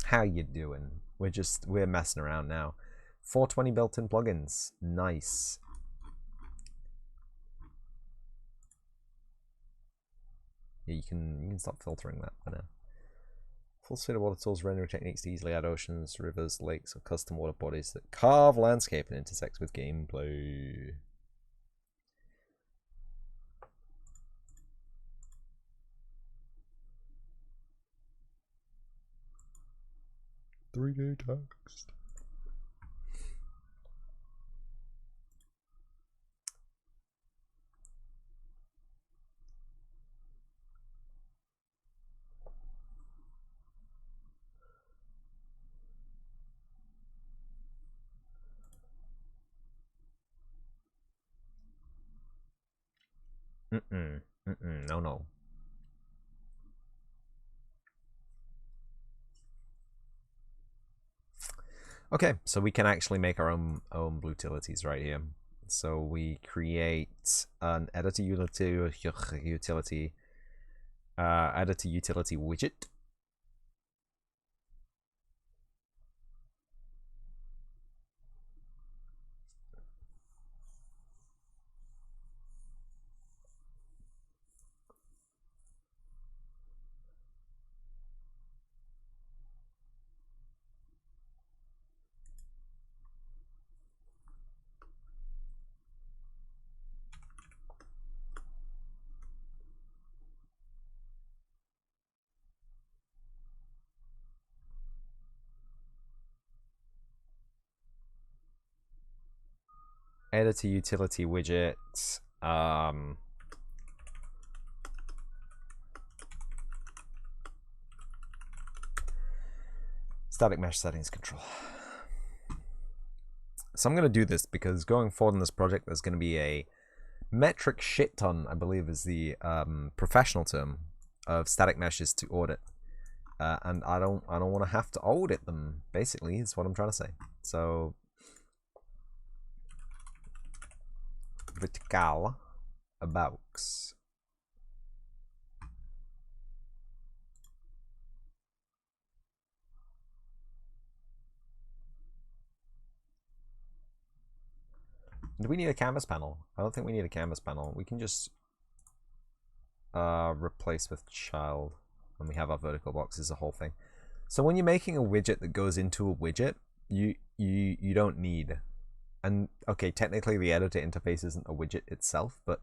How you doing? We're messing around now. 420 built-in plugins. Nice. Yeah, you can stop filtering that for now. Full suite of water tools, rendering techniques to easily add oceans, rivers, lakes, or custom water bodies that carve landscape and intersect with gameplay. .3D text. No. Okay, so we can actually make our own utilities right here. So we create an editor utility widget. Editor utility widget. Static mesh settings control. So I'm going to do this because going forward in this project, there's going to be a metric shit ton, I believe is the professional term, of static meshes to audit. And I don't want to have to audit them, basically, is what I'm trying to say. So vertical about. Do we need a canvas panel? I don't think we need a canvas panel. We can just replace with child, and we have our vertical boxes, the whole thing. So when you're making a widget that goes into a widget, you don't need, and okay, technically the editor interface isn't a widget itself, but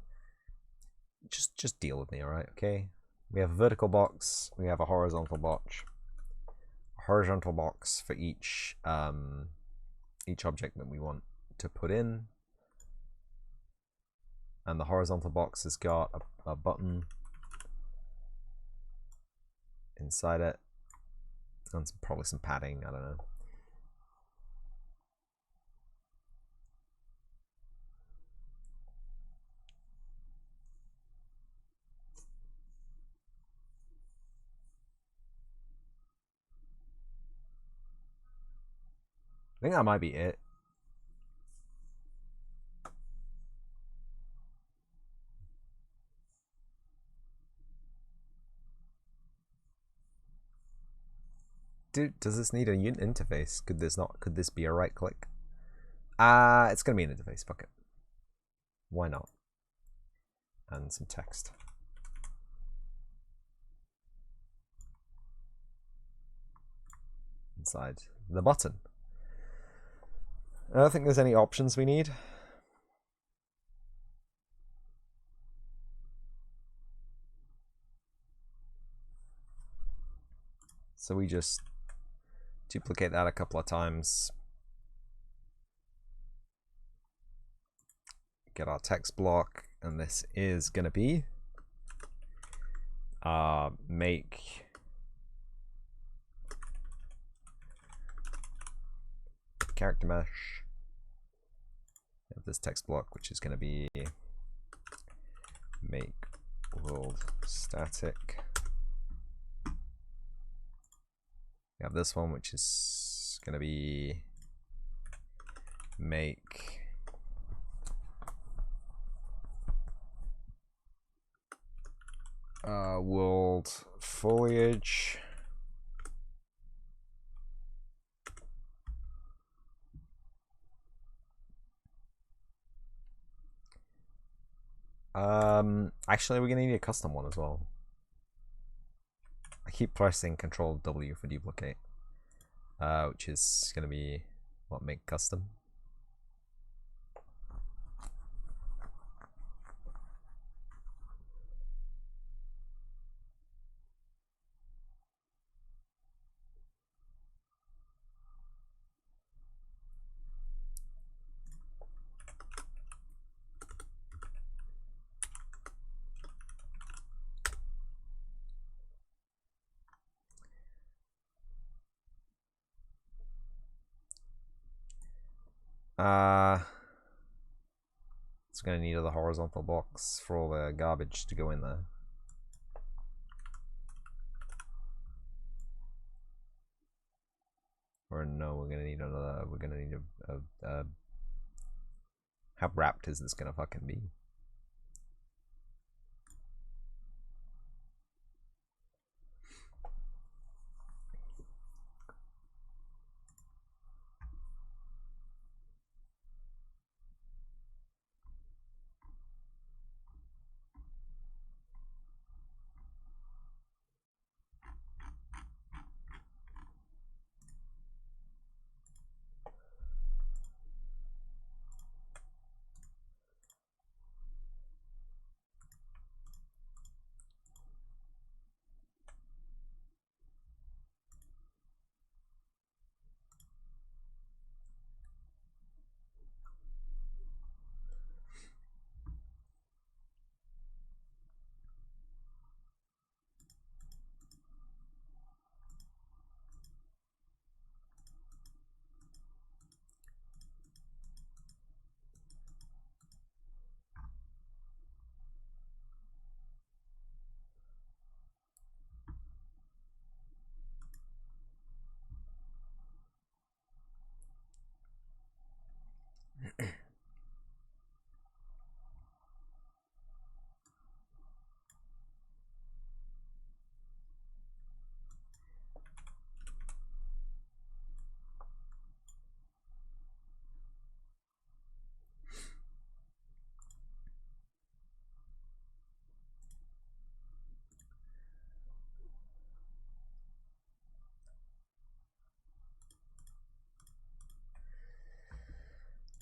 just deal with me, all right? Okay, we have a vertical box, we have a horizontal box, for each object that we want to put in. And the horizontal box has got a button inside it, and probably some padding, I don't know. I think that might be it. Dude, does this need a interface? Could this be a right click? It's gonna be an interface, fuck it. Why not? And some text. Inside the button. I don't think there's any options we need. So we just duplicate that a couple of times. Get our text block, and this is gonna be make character mesh. Have this text block, which is gonna be make world static. We have this one, which is gonna be make world foliage. Actually, we're gonna need a custom one as well. I keep pressing Control W for duplicate, which is gonna be what, make custom. It's gonna need the horizontal box for all the garbage to go in there. Or no, we're gonna need another. We're gonna need a how wrapped is this gonna fucking be?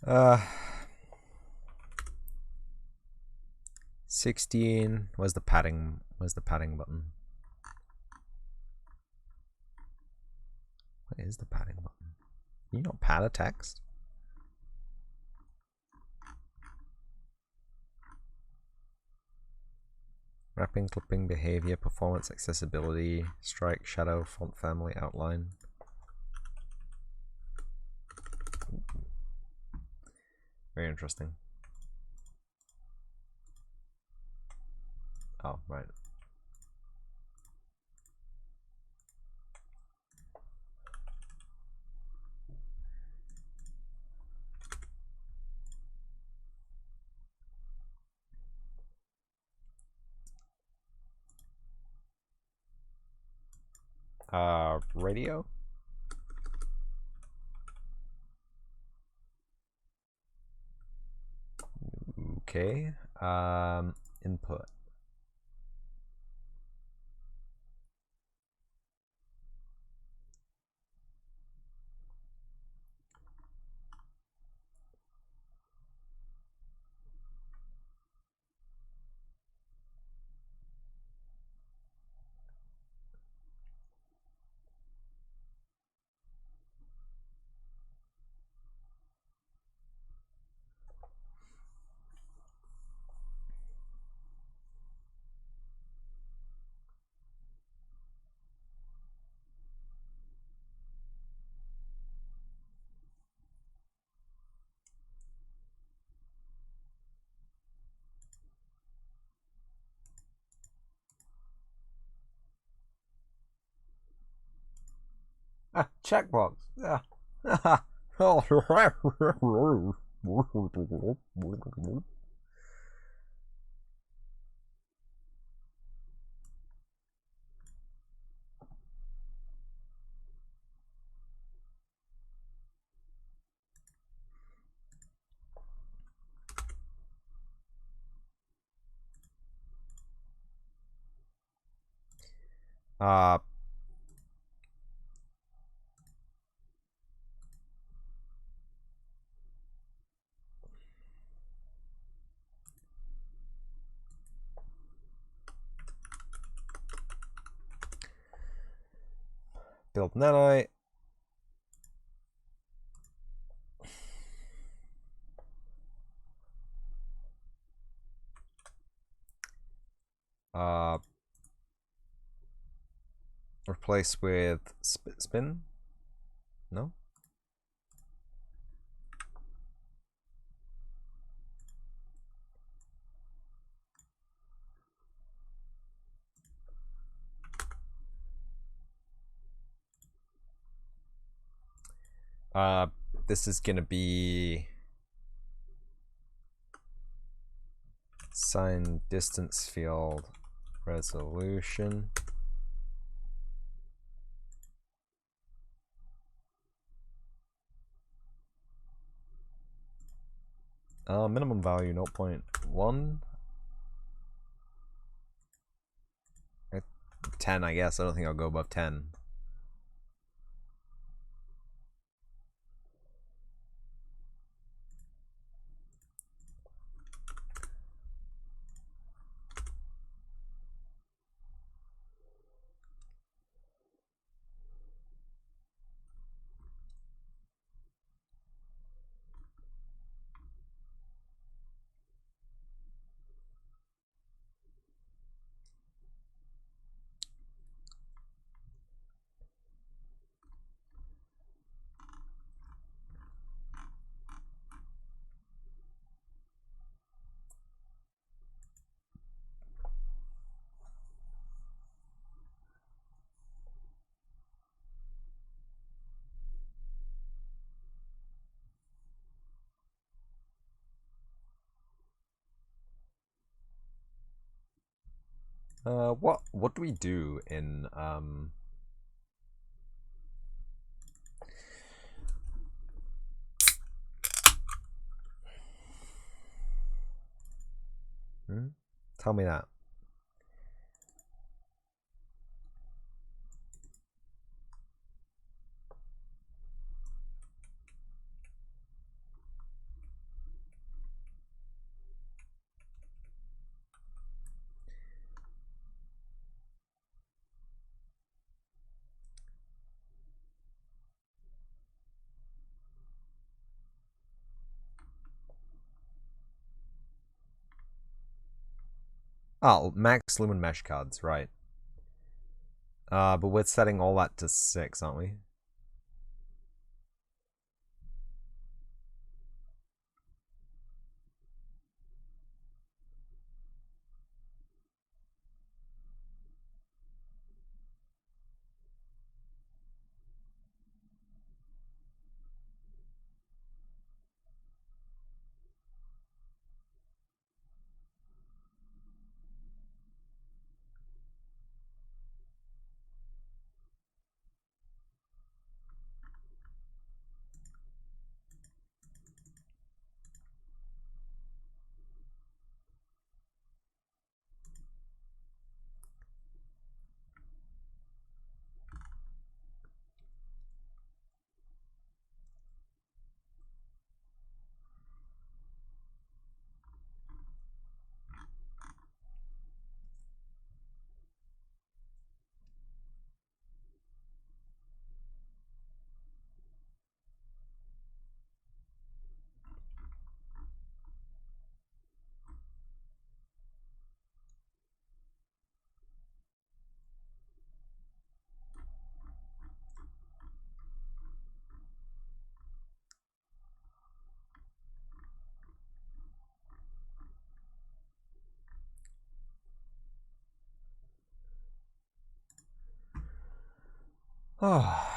Uh, 16. Where's the padding? Where's the padding button? What is the padding button? Can you not pad a text? Wrapping, clipping, behavior, performance, accessibility, strike, shadow, font family, outline. Very interesting. Oh, right. Radio? Okay. Input. Ah, checkbox. Yeah. Uh, build nanite. Replace with spin? No? This is gonna be assign distance field resolution. Minimum value 0.1. 10, I guess. I don't think I'll go above 10. What do we do in Tell me that. Oh, max Lumen mesh cards, right. But we're setting all that to 6, aren't we? Oh.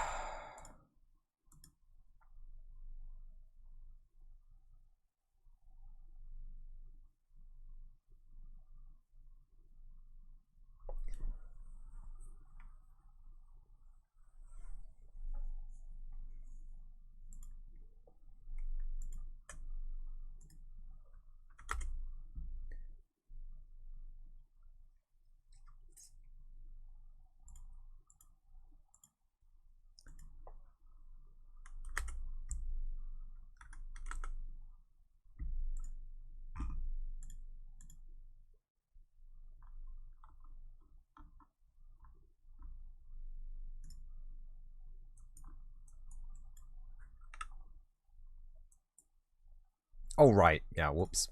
Oh, right. Yeah, whoops.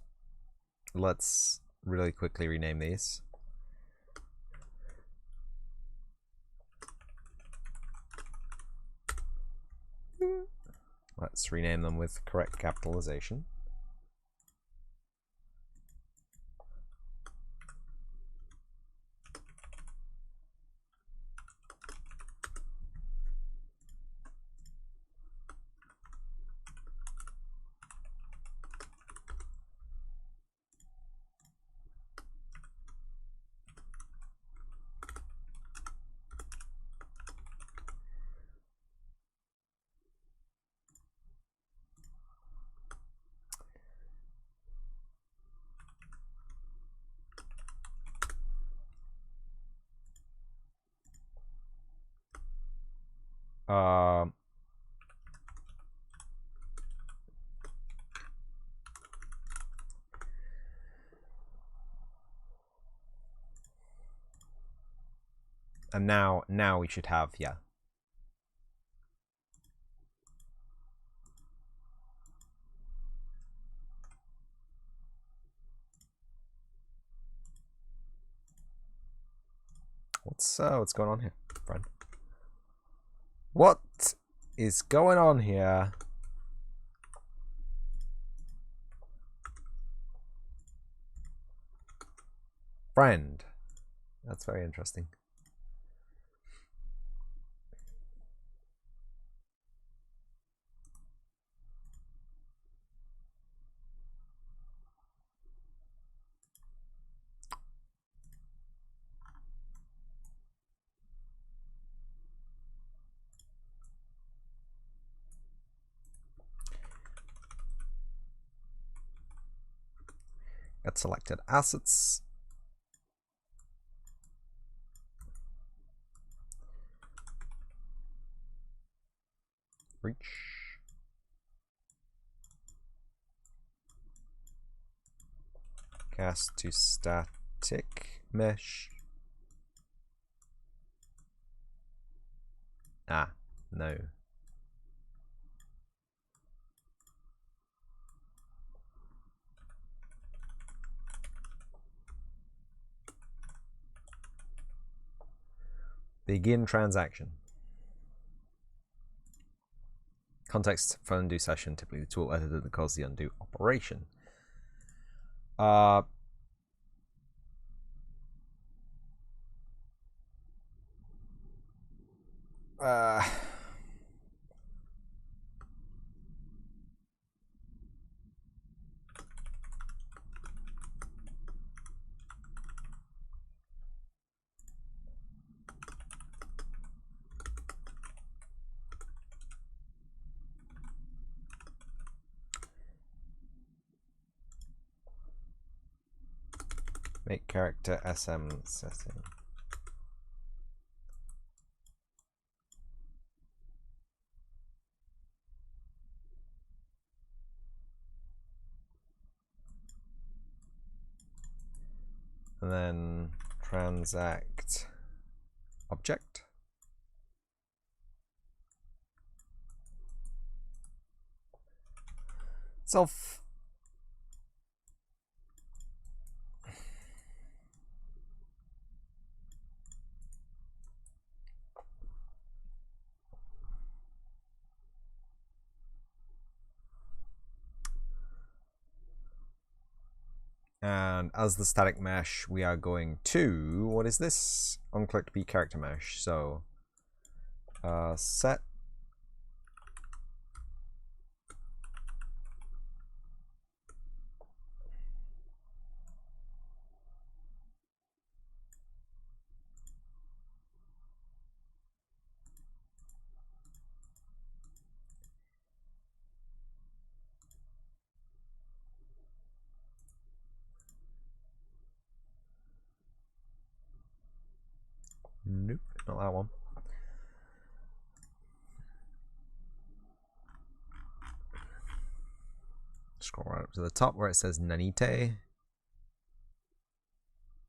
Let's really quickly rename these. Let's rename them with correct capitalization. And now we should have, yeah. What's going on here, friend? What is going on here? Friend. That's very interesting. Get selected assets. Reach. Cast to static mesh. Ah, no. Begin transaction. Context for undo session, typically the tool editor that calls the undo operation. Make character SM setting. And then transact object. Self. And as the static mesh, we are going to, what is this? Unclicked B character mesh. So set nope, not that one. Scroll right up to the top where it says Nanite.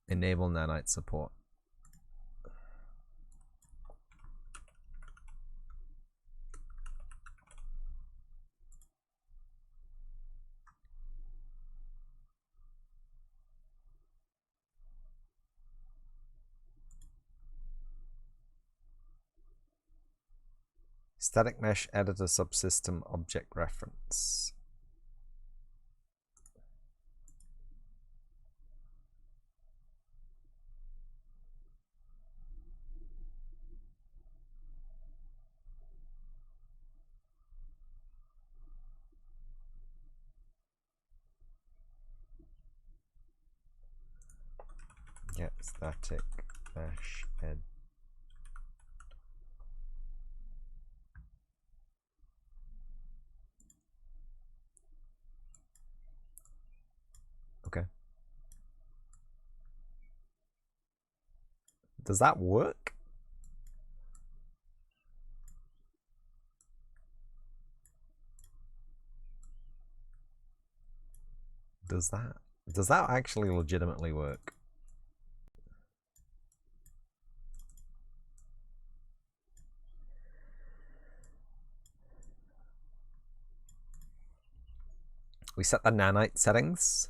Enable nanite support. Static mesh editor subsystem object reference. Get static mesh ed. Okay. Does that work? Does that actually legitimately work? We set the nanite settings.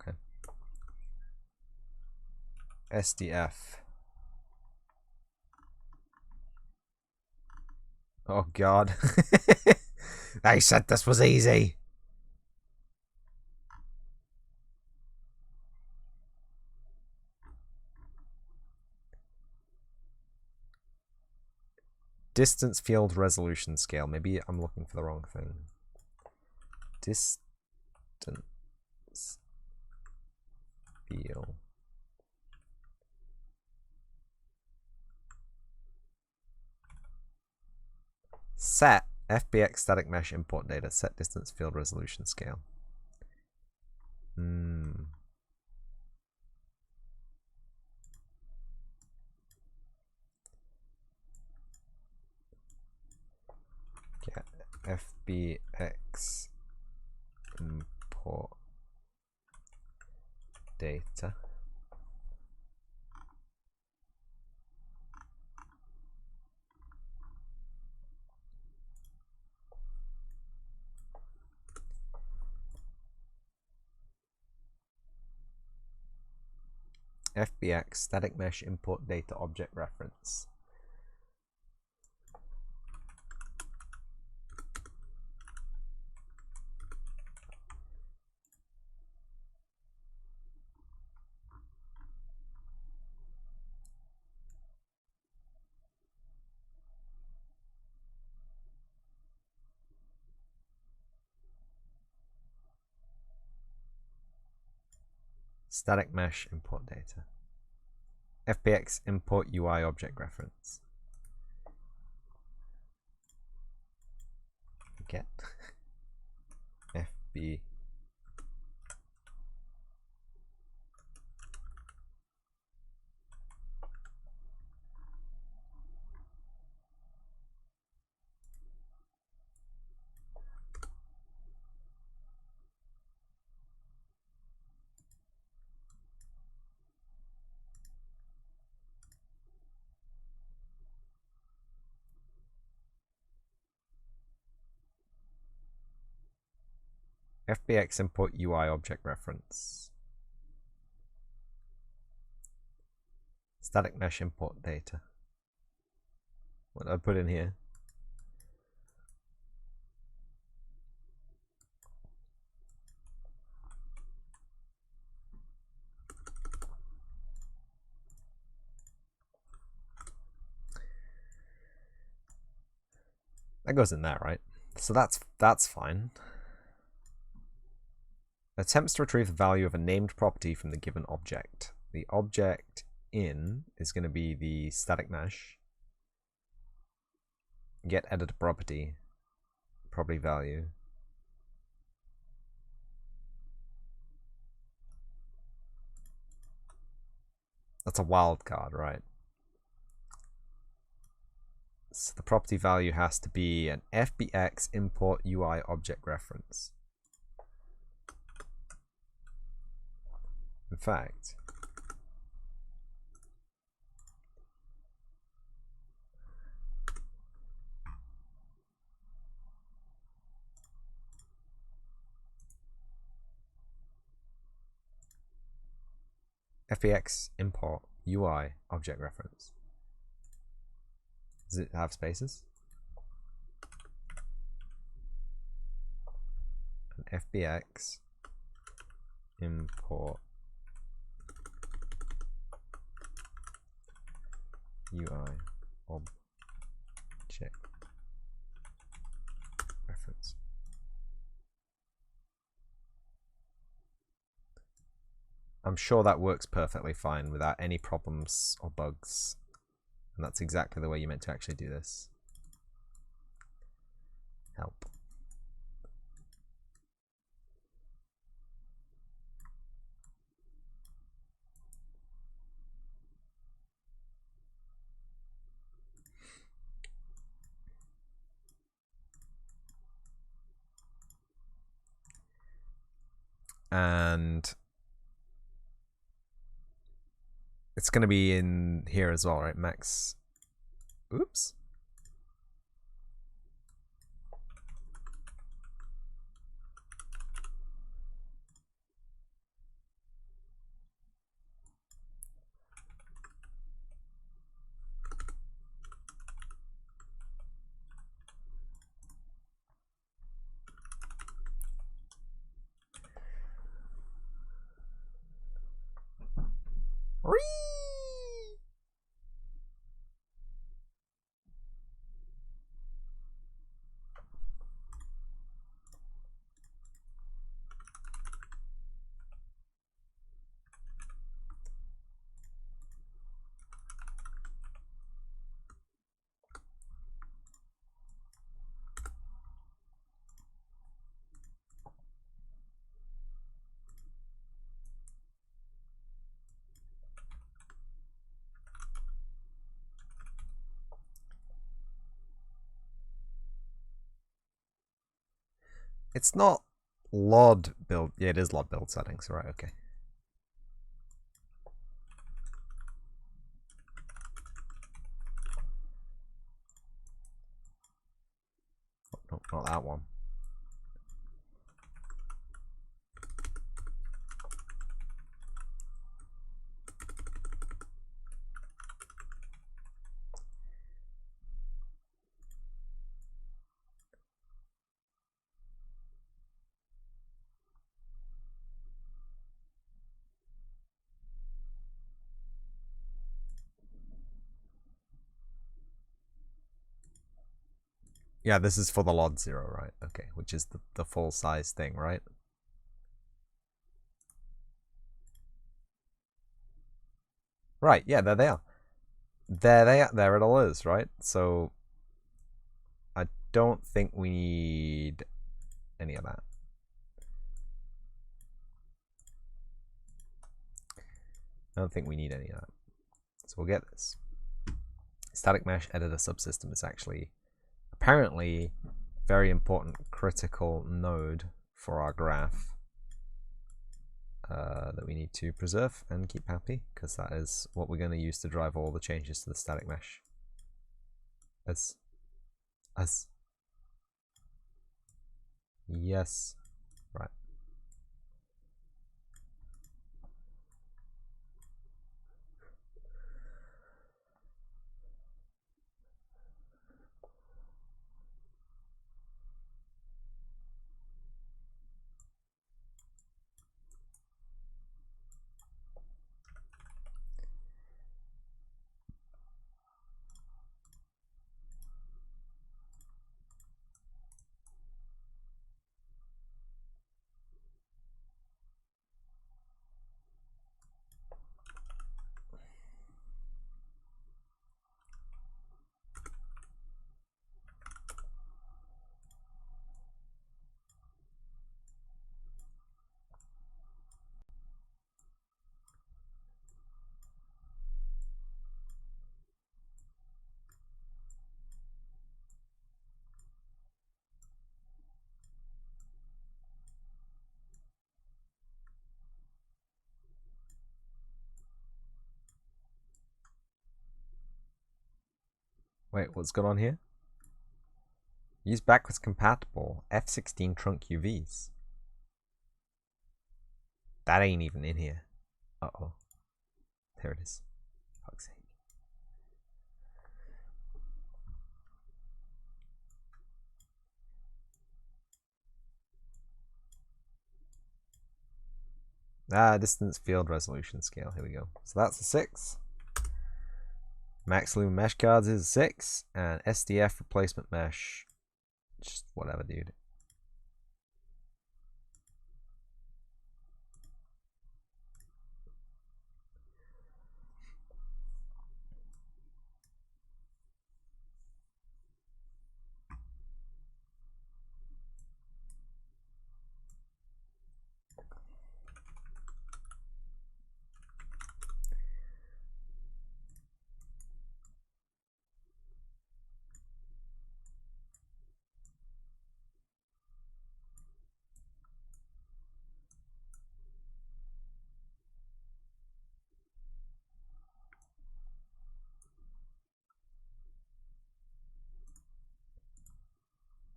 Okay. SDF. Oh god. I said this was easy. Distance field resolution scale. Maybe I'm looking for the wrong thing. Distance field. Set FBX static mesh import data. Set distance field resolution scale. Get FBX import data. FBX static mesh import data object reference. Static mesh import data. FBX import UI object reference. Get FB FBX import UI object reference. Static mesh import data. What did I put in here? That goes in there, right? So that's fine. Attempts to retrieve the value of a named property from the given object. The object in is going to be the static mesh. Get editor property value. That's a wildcard, right? So the property value has to be an FBX import UI object reference. In fact, fbx import UI object reference. Does it have spaces? And fbx import UI object reference. I'm sure that works perfectly fine without any problems or bugs. And that's exactly the way you meant to actually do this. Help. And it's going to be in here as well, right? Max. Oops. It's not LOD build. Yeah, it is LOD build settings. Right, okay. Oh, no, not that one. Yeah, this is for the LOD 0, right? Okay, which is the full size thing, right? Right, yeah, there they are. There it all is, right? So I don't think we need any of that. I don't think we need any of that. So we'll get this. Static mesh editor subsystem is actually apparently very important critical node for our graph that we need to preserve and keep happy, because that is what we're going to use to drive all the changes to the static mesh. Yes. Right. Wait, what's going on here? Use backwards compatible F16 trunk UVs. That ain't even in here. Uh-oh. There it is. Fuck's sake. Distance field resolution scale. Here we go. So that's a 6. Max Lumen mesh cards is a 6. And SDF replacement mesh. Just whatever, dude.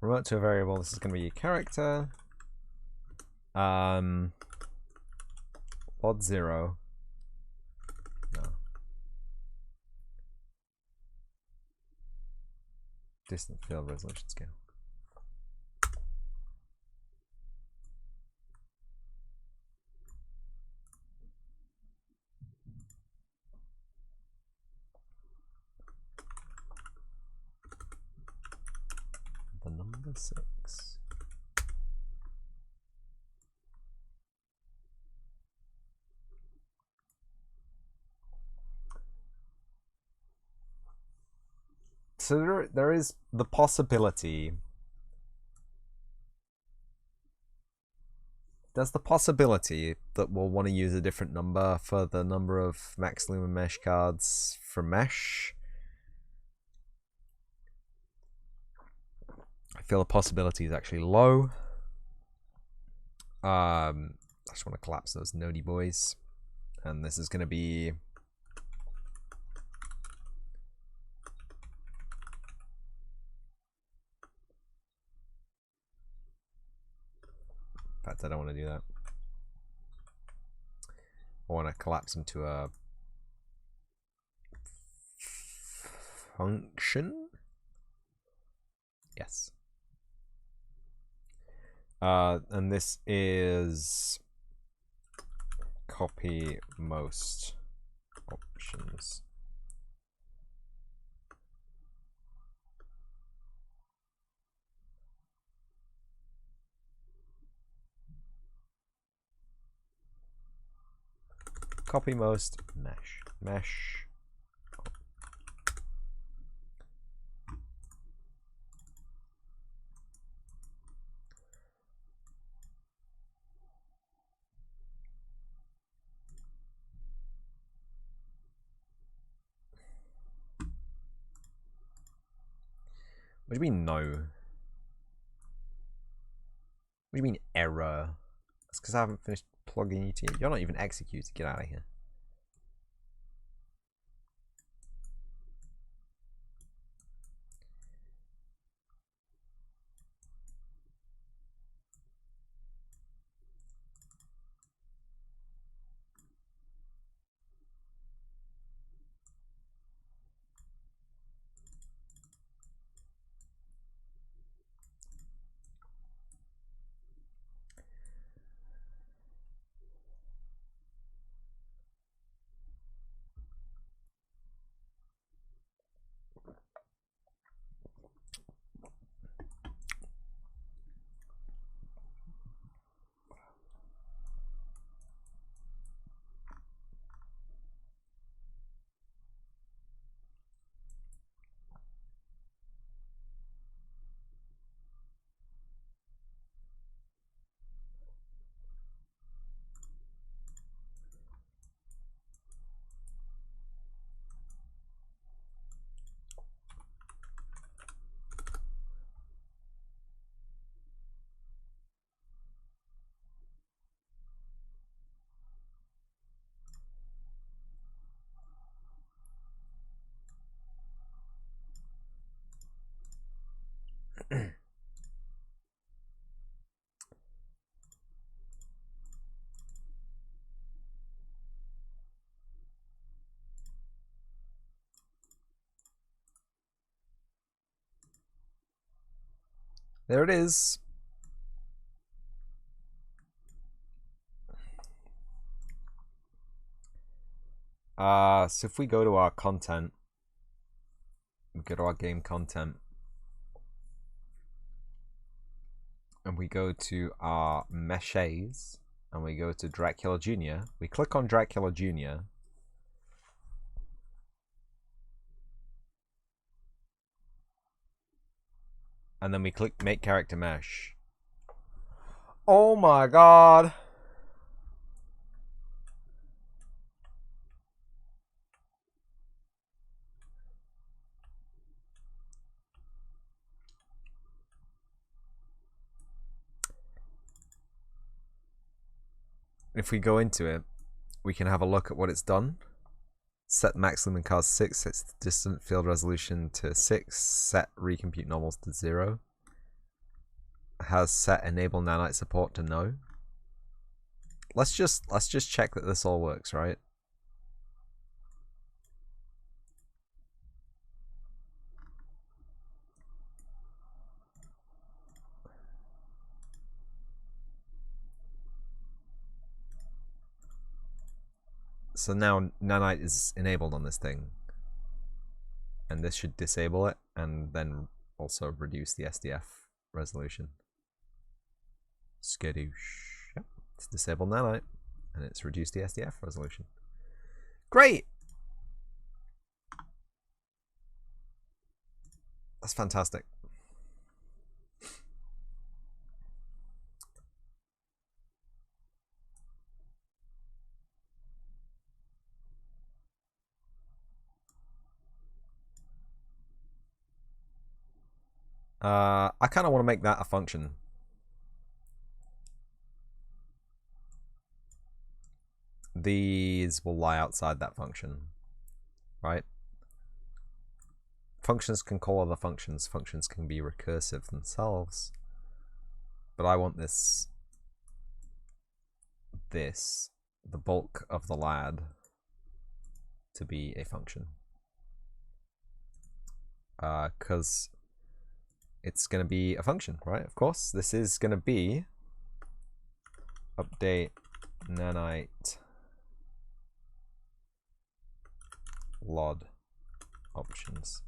Remote to a variable. This is going to be a character. Odd 0. No. Distant field resolution scale. The number 6. So there is the possibility. There's the possibility that we'll want to use a different number for the number of Max Lumen mesh cards for mesh. I feel the possibility is actually low. I just want to collapse those nodey boys. And this is going to be... In fact, I don't want to do that. I want to collapse them to a function. Yes. And this is copy most options. Copy most mesh. What do you mean no? What do you mean error? That's because I haven't finished plugging you to. You're not even executed. Get out of here. There it is. So if we go to our content, we go to our game content, and we go to our meshes, and we go to Dracula Jr. We click on Dracula Jr. And then we click Make Character Mesh. Oh my god! If we go into it, we can have a look at what it's done. Set max lumen cars 6, sets the distant field resolution to 6, set recompute normals to 0. Has set enable nanite support to no. Let's just check that this all works, right? So now nanite is enabled on this thing, and this should disable it and then also reduce the SDF resolution. Skadoosh. Yep, it's disabled nanite and it's reduced the SDF resolution. Great! That's fantastic. I kind of want to make that a function. These will lie outside that function, right? Functions can call other functions. Functions can be recursive themselves. But I want this, the bulk of the lad, to be a function. Because it's going to be a function, right? Of course, this is going to be update nanite LOD options.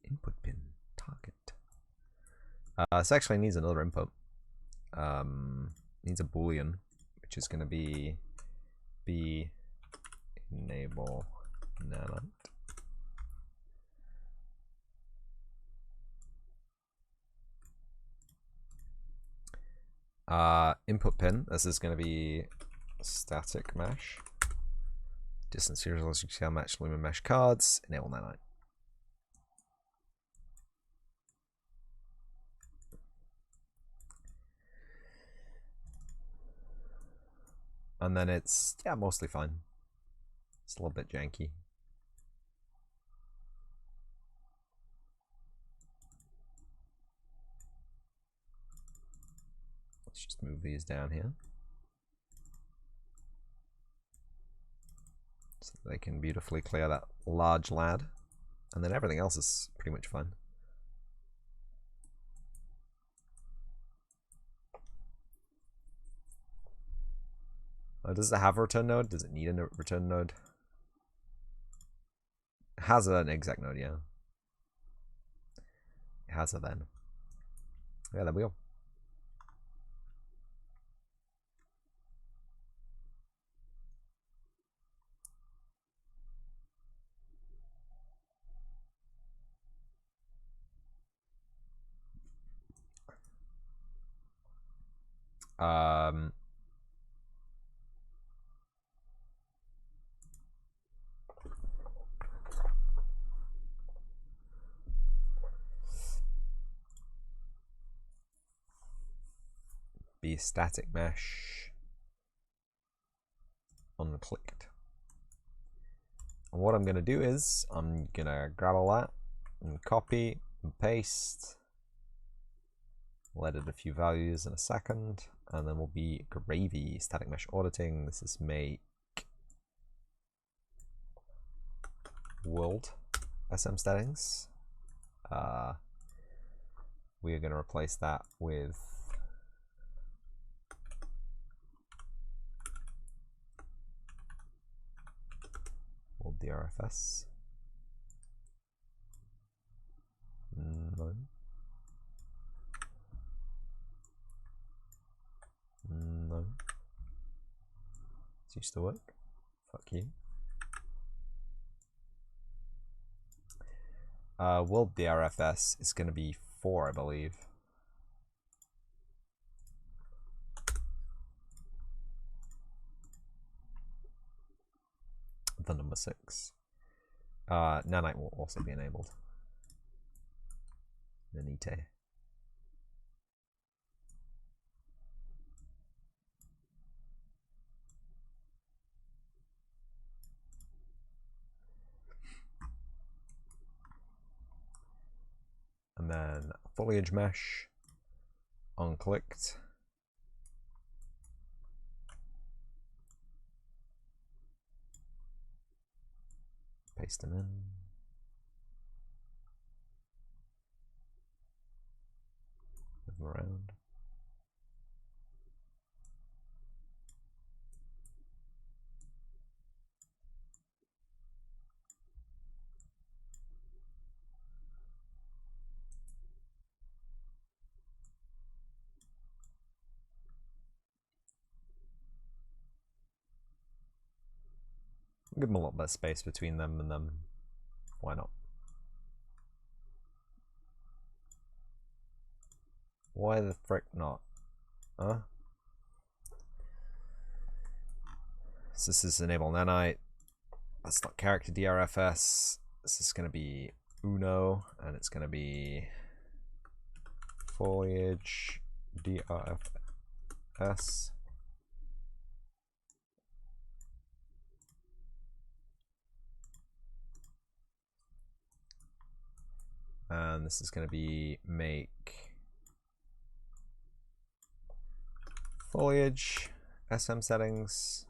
Input pin target. This actually needs another input. Needs a boolean, which is going to be enable nanite. Input pin, this is going to be static mesh. Distance series resolution scale match lumen mesh cards, enable nanite. And then it's, yeah, mostly fine. It's a little bit janky. Let's just move these down here, so they can beautifully clear that large lad. And then everything else is pretty much fine. Does it have a return node? Does it need a return node? It has an exec node, yeah. It has a then. Yeah, there we go. Be static mesh unclicked. And what I'm going to do is I'm going to grab all that and copy and paste. We'll edit a few values in a second, and then we'll be gravy static mesh auditing. This is make world SM settings. We are going to replace that with world DRFS. No. No. It used to work. Fuck you. World DRFS is going to be 4, I believe. The number 6. Nanite will also be enabled. Nanite. And then foliage mesh unclicked. Paste them in. Move them around. Give them a lot less space between them and them. Why not? Why the frick not? Huh? So this is enable nanite. That's not character DRFS. This is going to be Uno, and it's going to be foliage DRFS. And this is going to be make foliage SM settings.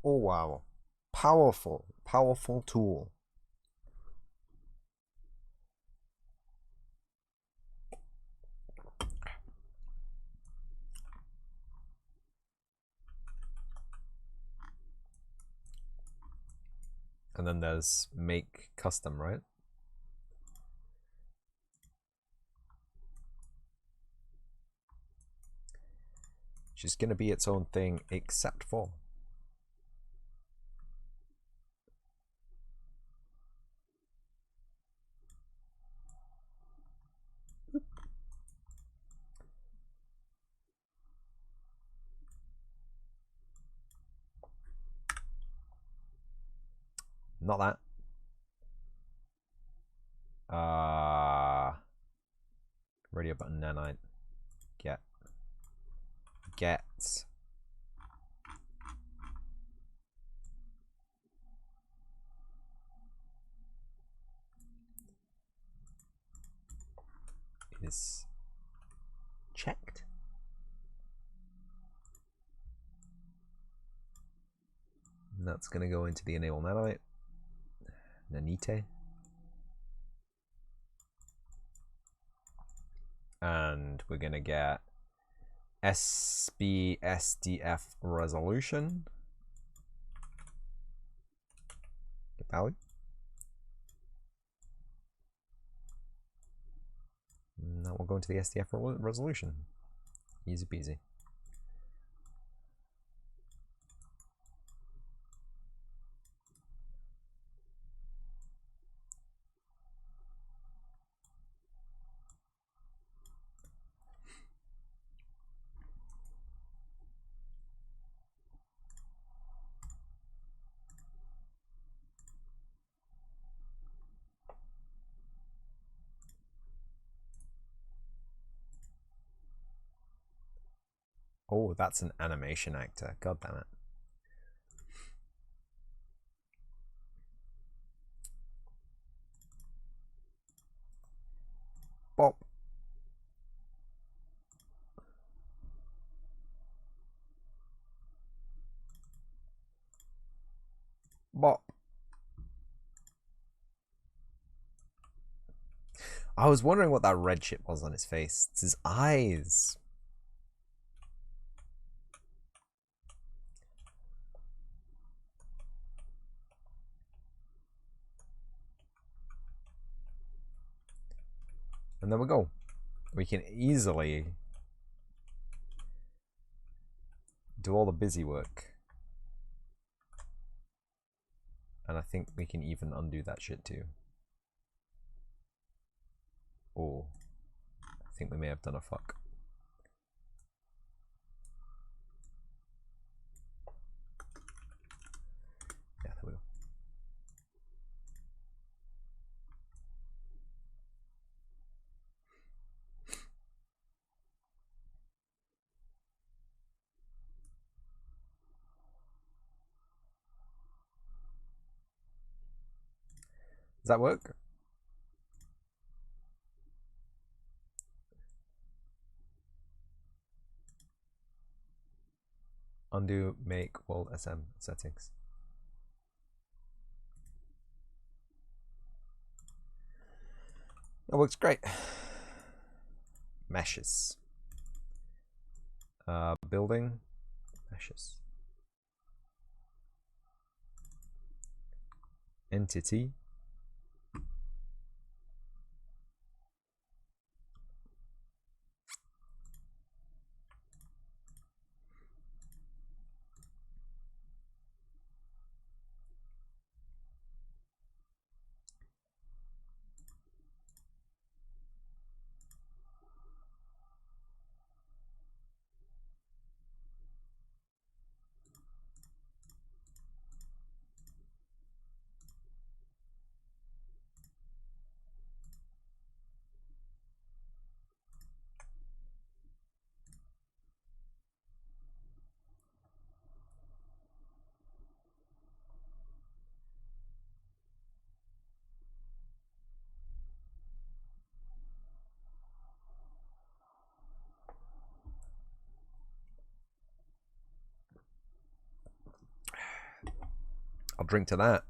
Oh wow, powerful tool. And then there's make custom, right? Which is going to be its own thing, except for not that. Radio button nanite. Get. Is checked. And that's going to go into the enable nanite. Nanite. And we're going to get SBSDF resolution. Get value. And that will go into the SDF resolution. Easy peasy. Oh, that's an animation actor. God damn it. Bop. Bop. I was wondering what that red chip was on his face. It's his eyes. And there we go. We can easily do all the busy work. And I think we can even undo that shit too. Oh, I think we may have done a fuck. Yeah, there we go. Does that work? Undo, make, world SM settings. That works great. Meshes. Building. Meshes. Entity. I'll drink to that.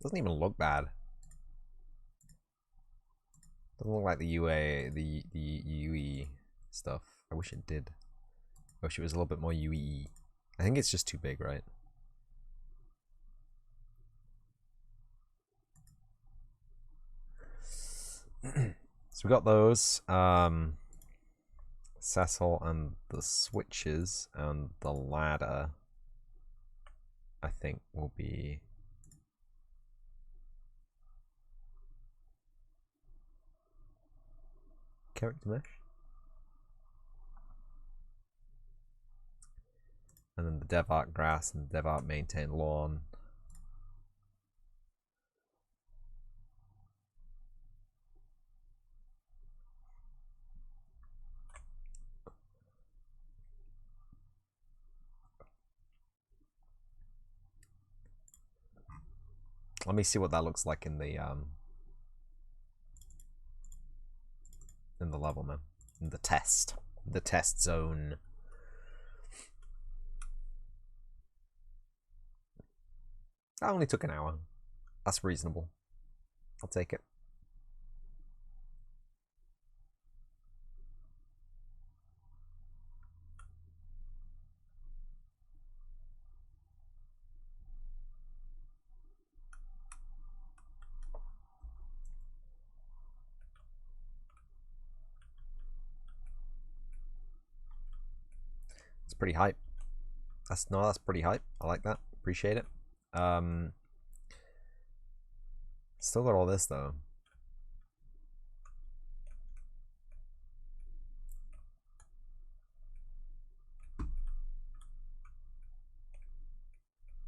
Doesn't even look bad. Doesn't look like the UA, the UE stuff. I wish it did. I wish it was a little bit more UE. I think it's just too big, right? So we got those. Cecil and the switches and the ladder, I think, will be character mesh. And then the dev art grass and the dev art maintain lawn. Let me see what that looks like in the level, man. In the test zone. That only took an hour. That's reasonable. I'll take it. It's pretty hype. That's pretty hype. I like that. Appreciate it. Still got all this though.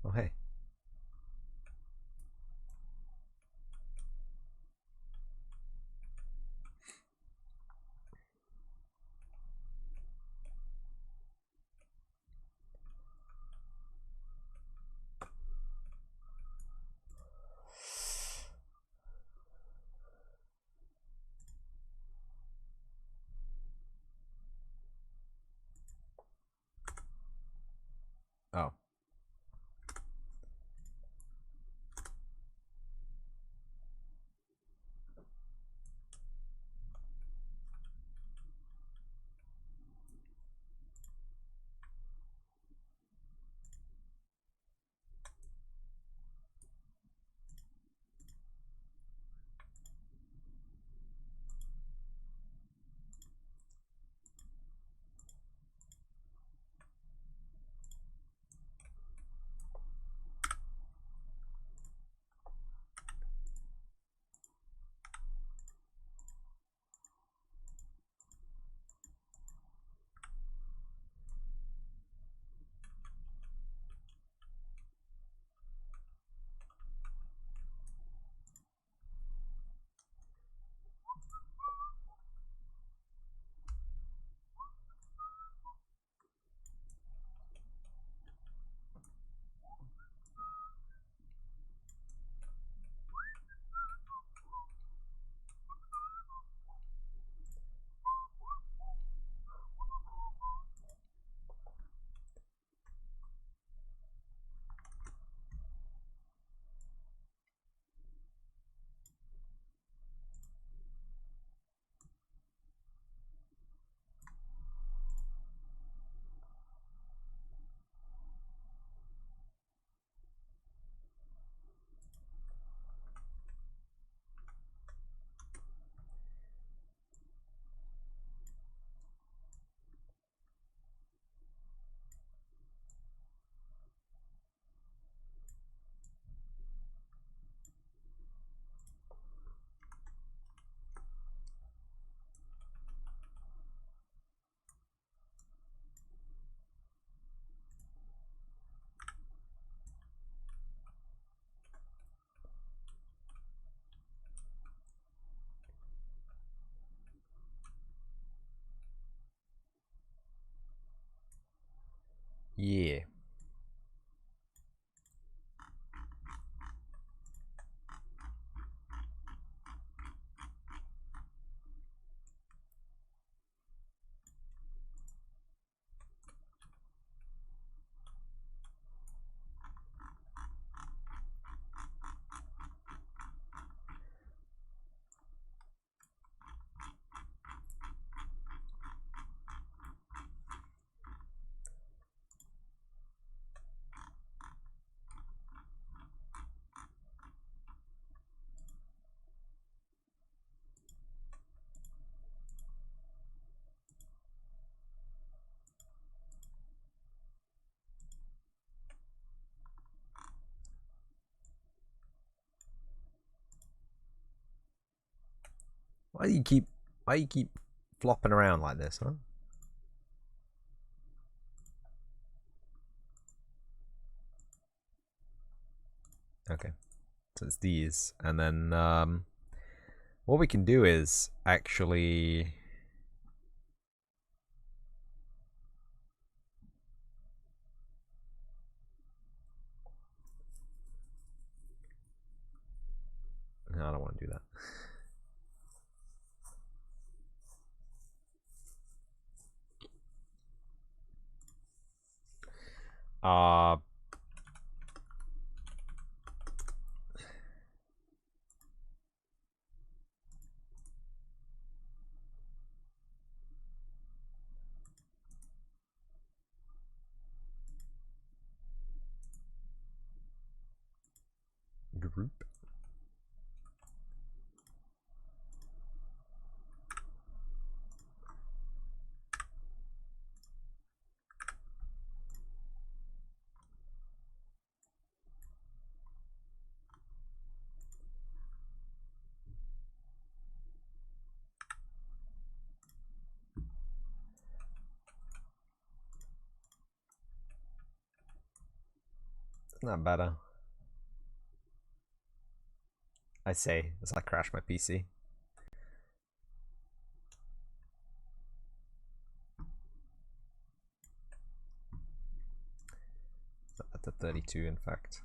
Oh hey. Yeah. Why do you keep flopping around like this, huh? Okay. So it's these. And then what we can do is actually no, I don't want to do that. Group. Isn't that better? I say as I crash my PC. That's a 32, in fact.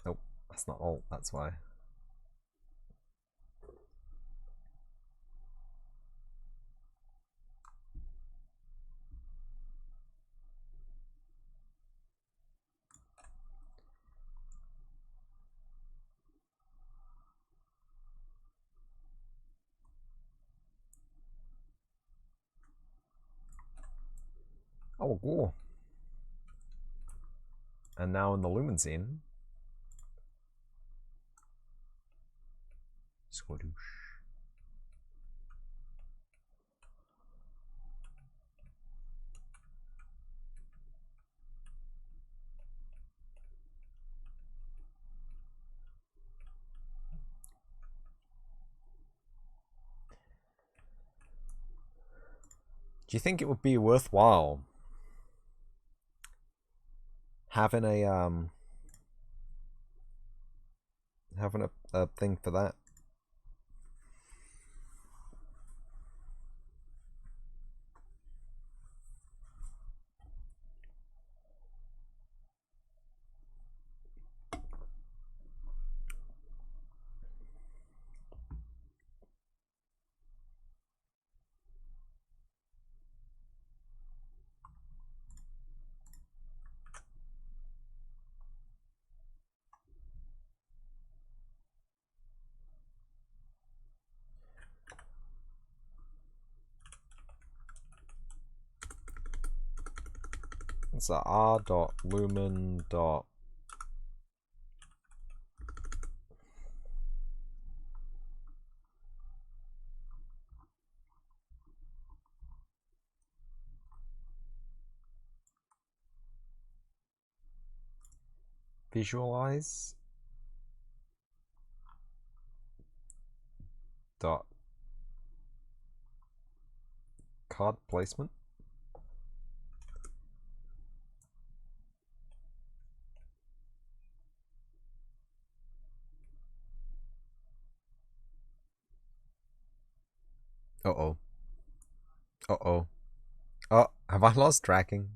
Nope, that's not alt, that's why. Oh, cool. And now in the Lumen scene. Squadoosh. Do you think it would be worthwhile having a thing for that? It's a r.lumen. Visualize dot card placement. Uh-oh. Uh-oh. Oh, have I lost tracking?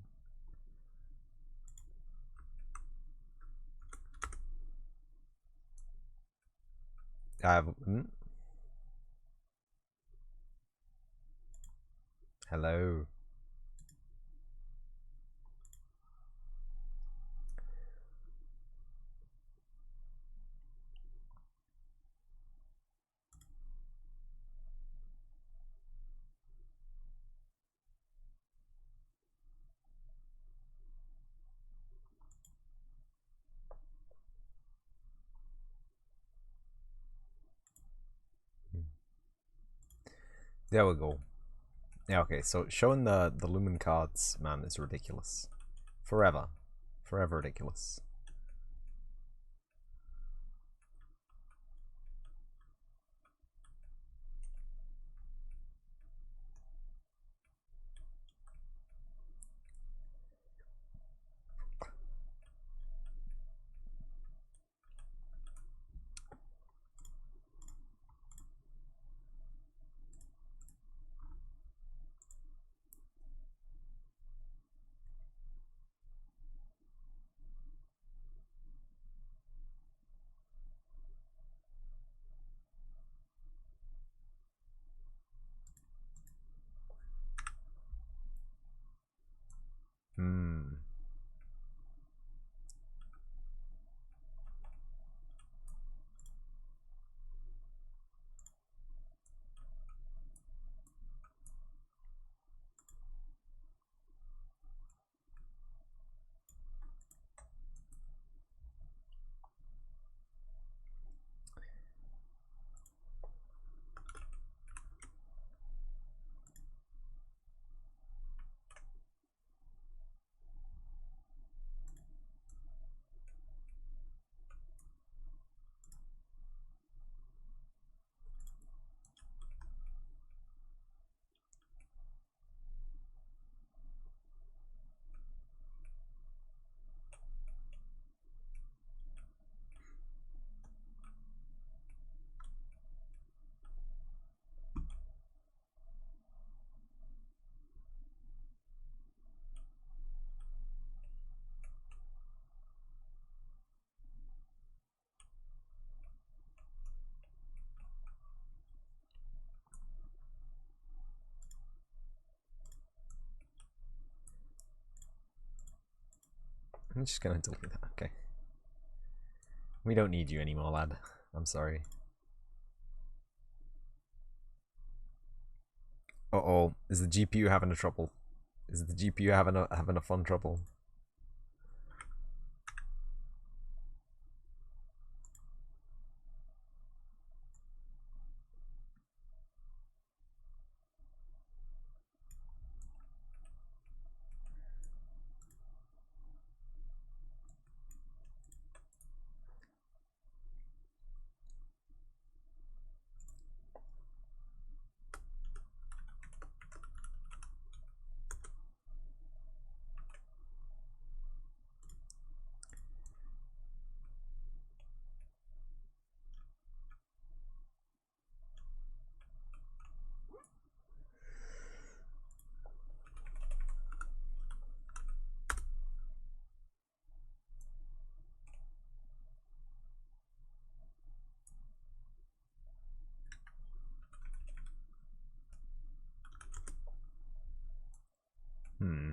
Hello. There we go. Yeah, okay, so showing the Lumen cards, man, is ridiculous. Forever. Forever ridiculous. Hmm. I'm just gonna delete that, okay. We don't need you anymore, lad. I'm sorry. Uh-oh. Is the GPU having a trouble? Is the GPU having a fun trouble? Hmm.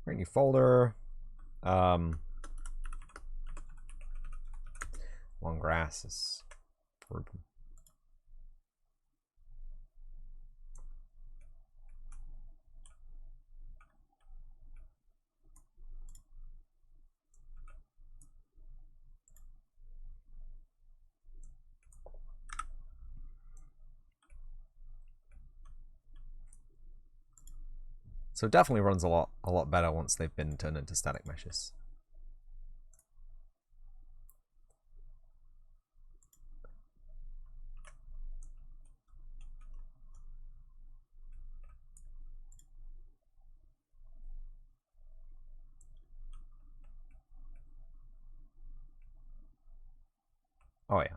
Create new folder. Long grass is group. So it definitely runs a lot better once they've been turned into static meshes. Oh yeah.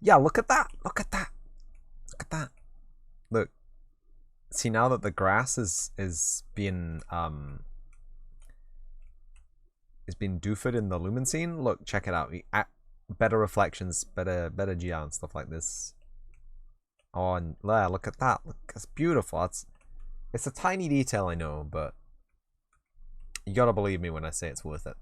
Yeah, look at that. Look at that. Look at that. Look. See, now that the grass is being doofed in the Lumen scene, look, check it out. Better reflections, better GR and stuff like this. Oh, and yeah, look at that. Look, it's beautiful. It's a tiny detail, I know, but you gotta believe me when I say it's worth it.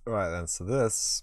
Right then, so this.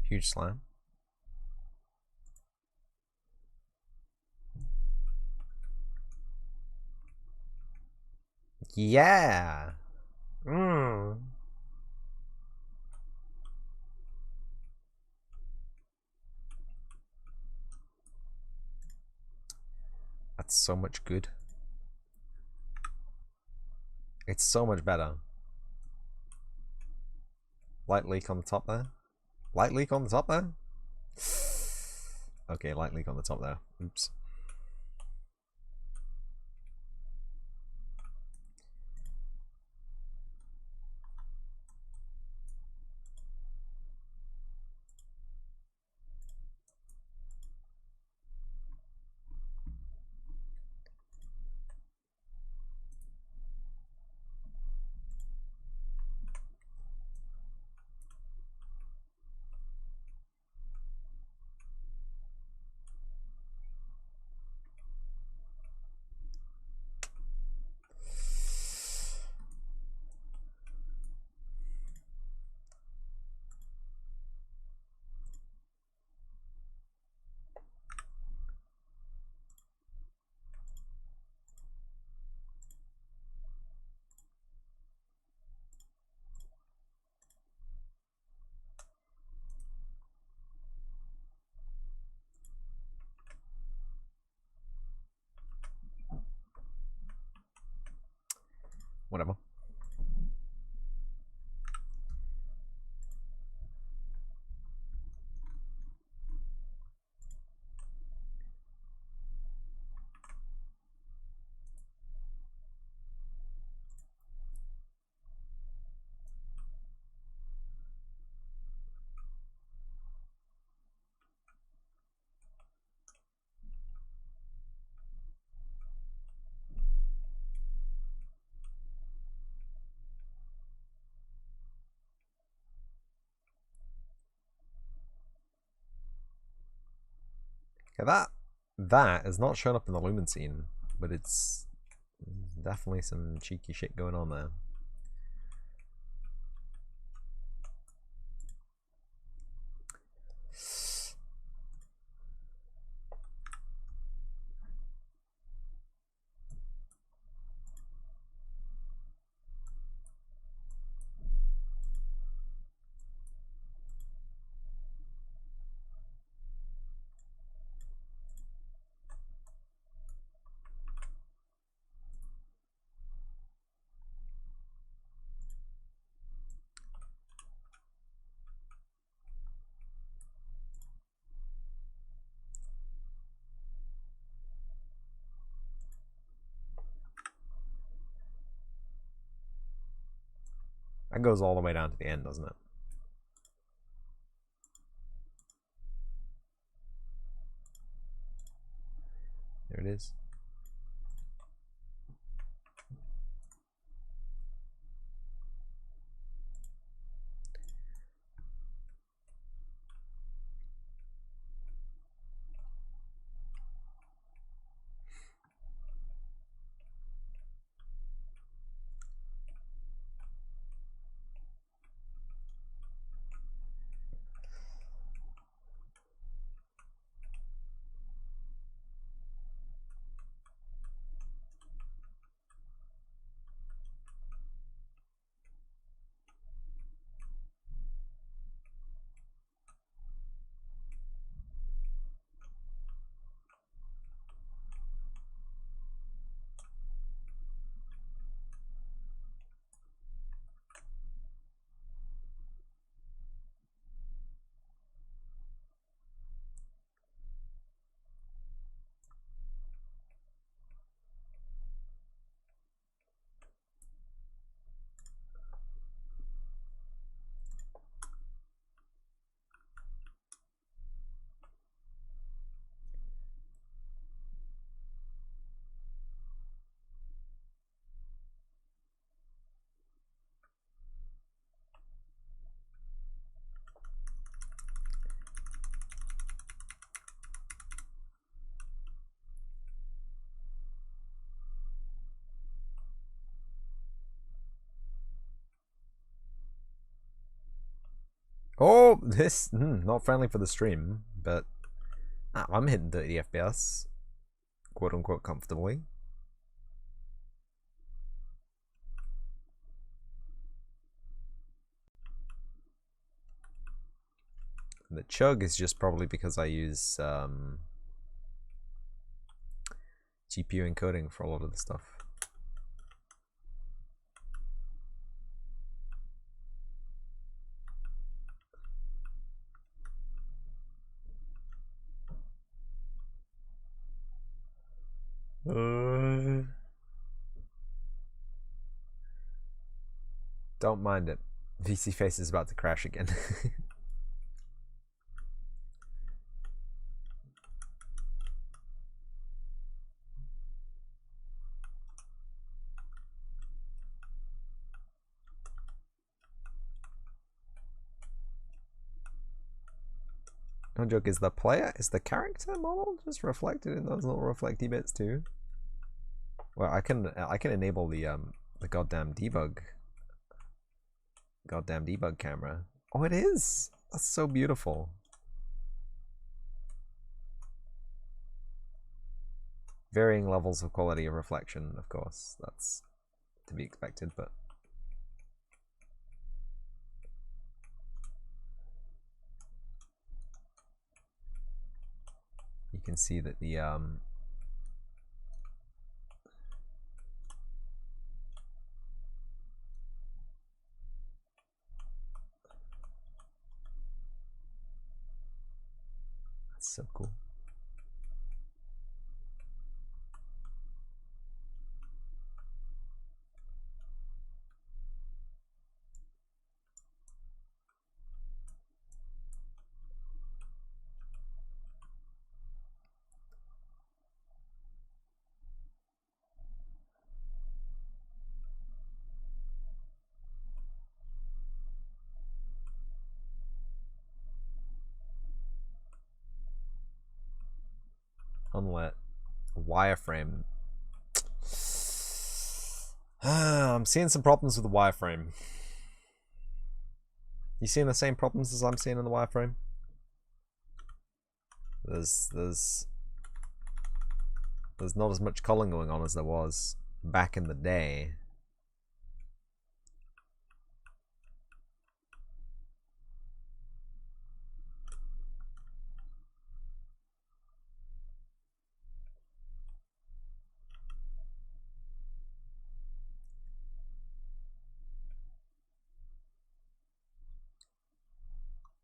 Huge slam. Yeah. That's so much good. It's so much better. Light leak on the top there. Light leak on the top there? Okay, light leak on the top there. Oops. whatever. Yeah, that is not shown up in the Lumen scene, but it's definitely some cheeky shit going on there. That goes all the way down to the end, doesn't it? There it is. Oh, this not friendly for the stream, but I'm hitting 30 FPS, quote unquote, comfortably. And the chug is just probably because I use GPU encoding for a lot of the stuff. Don't mind it. VC Face is about to crash again. No joke, is the player, is the character model just reflected in those little reflecty bits too? Well, I can enable the goddamn debug camera. Oh, it is. That's so beautiful. Varying levels of quality of reflection, of course. That's to be expected, but you can see that the So cool. Unlit. Wireframe. I'm seeing some problems with the wireframe. You seeing the same problems as I'm seeing in the wireframe? There's not as much culling going on as there was back in the day.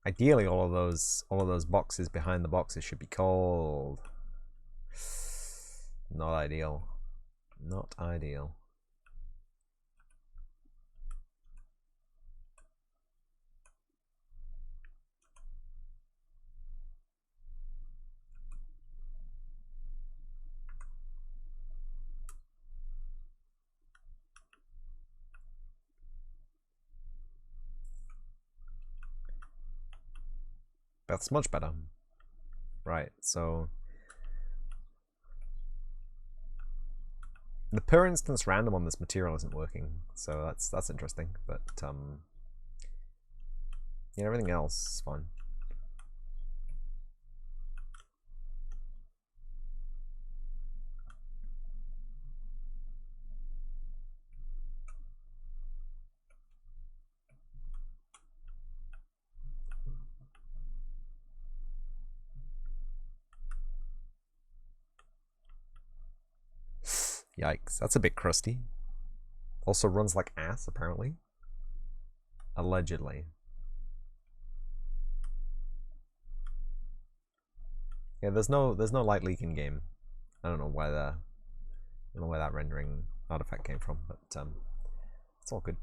Ideally, all of those boxes behind the boxes should be cold. Not ideal. Not ideal. That's much better. Right, so the per instance random on this material isn't working, so that's interesting. But yeah, everything else is fine. Yikes, that's a bit crusty. Also runs like ass, apparently. Allegedly. Yeah, there's no light leak in game. I don't know why that rendering artifact came from, but it's all good.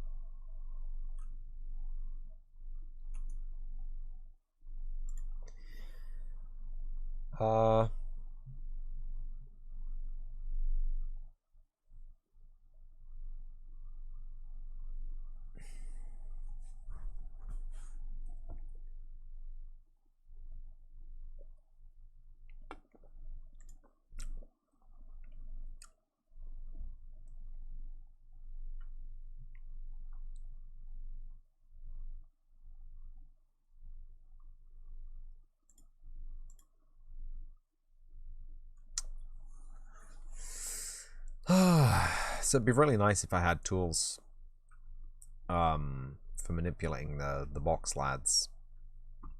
So it'd be really nice if I had tools for manipulating the box lads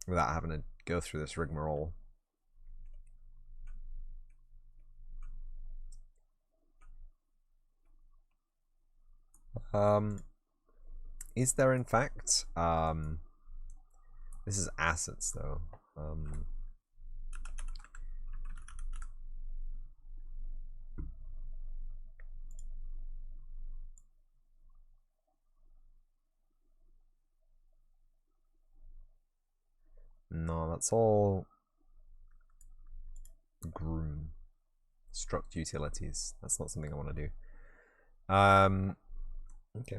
without having to go through this rigmarole. Is there in fact this is assets though. No, that's all groom. Struct utilities. That's not something I want to do. Okay.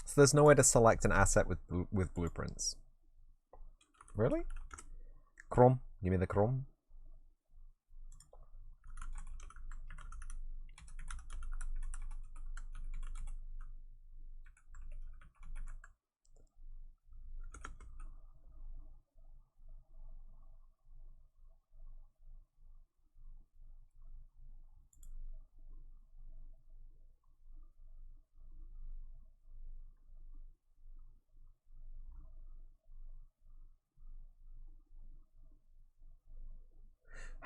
So there's no way to select an asset with blueprints. Really? Chrome? Give me the Chrome.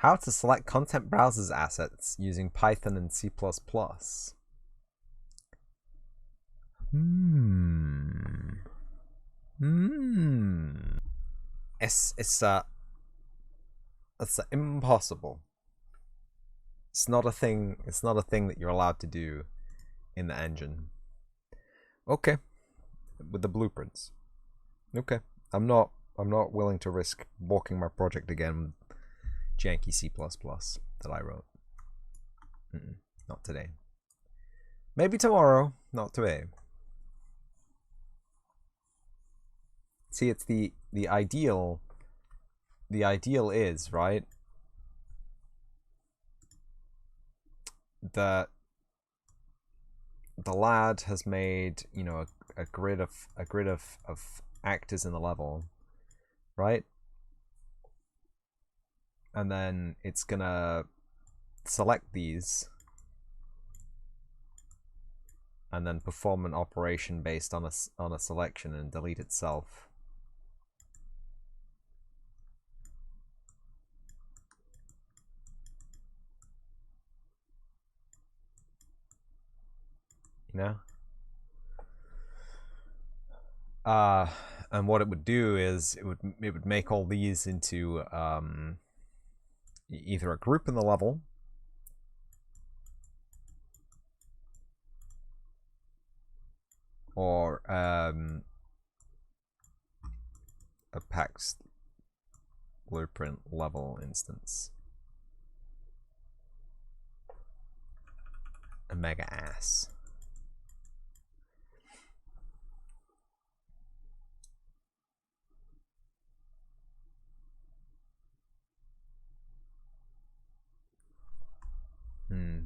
How to select content browsers assets using Python and C++. It's impossible. It's not a thing. It's not a thing that you're allowed to do in the engine. Okay, with the blueprints. Okay, I'm not willing to risk walking my project again with janky C++ that I wrote. Not today. Maybe tomorrow, not today. See, it's the ideal. The ideal is, right, that the lad has made, you know, a grid of actors in the level, right? And then it's gonna select these and then perform an operation based on a selection and delete itself. You know? And what it would do is it would make all these into either a group in the level, or a PAX blueprint level instance. A mega ass.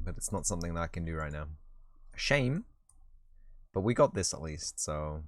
But it's not something that I can do right now. Shame. But we got this at least, so...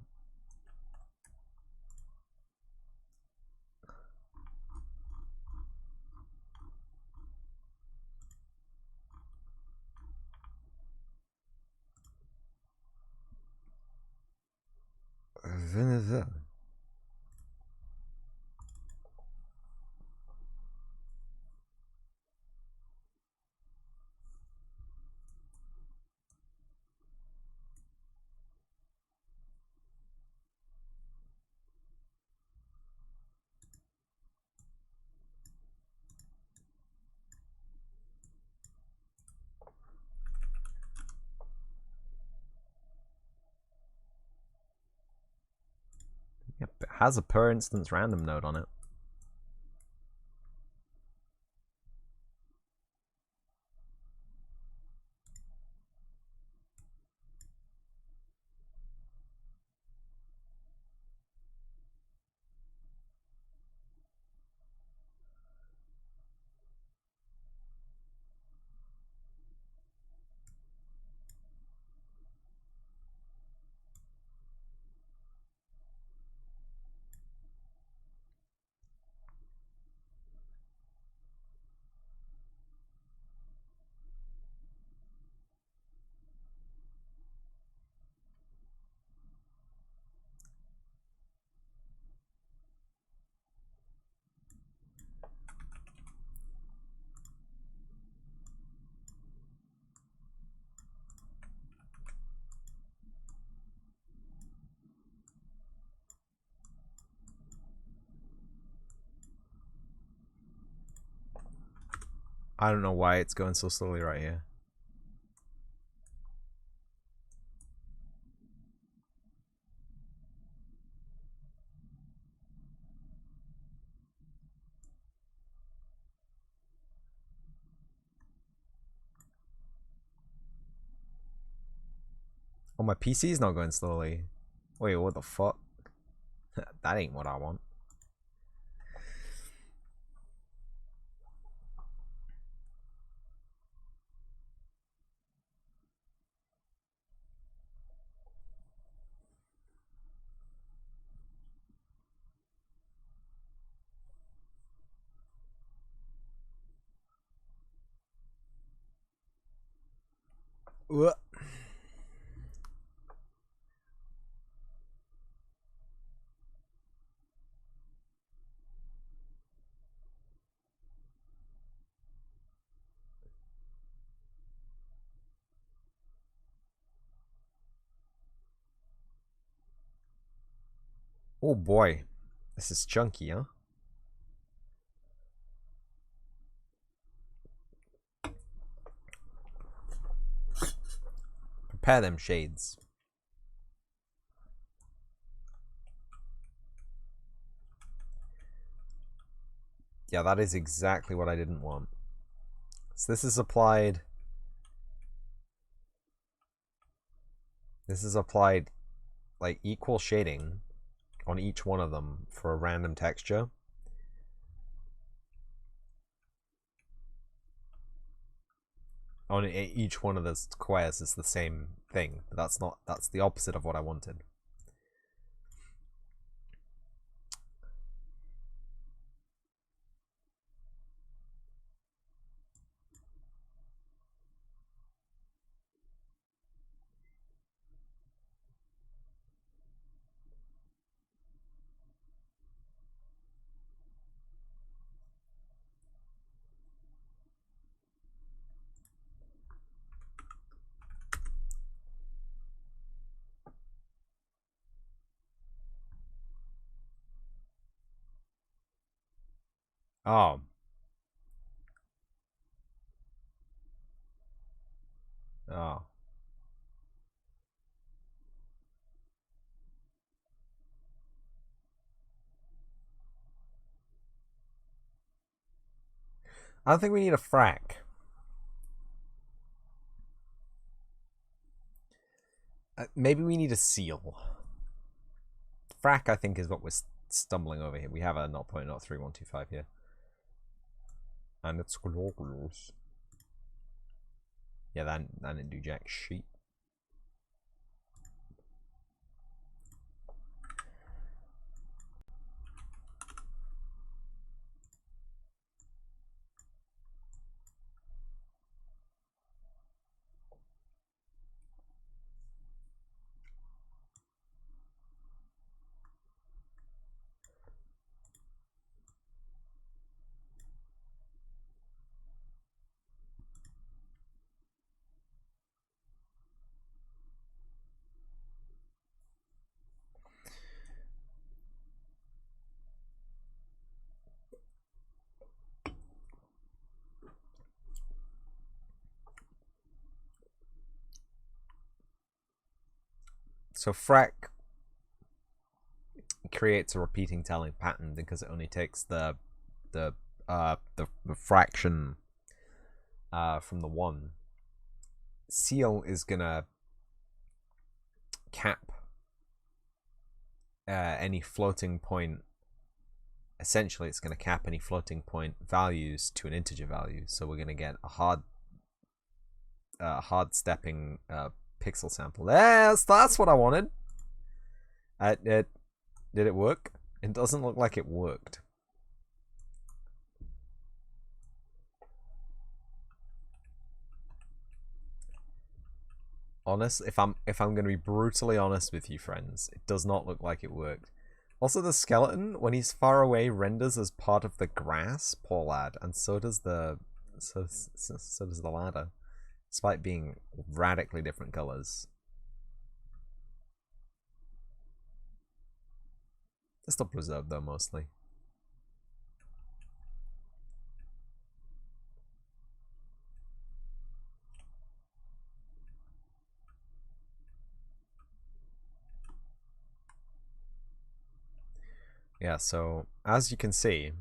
Yep, it has a per instance random node on it. I don't know why it's going so slowly right here. Oh, my PC's not going slowly. Wait, what the fuck? That ain't what I want. What? Oh boy. This is chunky, huh? Prepare them shades. Yeah, that is exactly what I didn't want. So this is applied. This is applied like equal shading on each one of them for a random texture. On each one of the squares is the same thing. But that's the opposite of what I wanted. Oh. Oh. I don't think we need a frac. Maybe we need a seal. Frac, I think, is what we're stumbling over here. We have a 0.03125 here. And it's close. Yeah, that didn't do jack shit. So frac creates a repeating telling pattern because it only takes the fraction from the one. Seal is gonna cap any floating point. Essentially, it's going to cap any floating point values to an integer value. So we're going to get a hard stepping pixel sample. That's what I wanted. Did it work? It doesn't look like it worked. Honest, if I'm going to be brutally honest with you, friends, it does not look like it worked. Also, the skeleton, when he's far away, renders as part of the grass. Poor lad, and so does the ladder, despite being radically different colors. They're still preserved though, mostly. Yeah, so as you can see,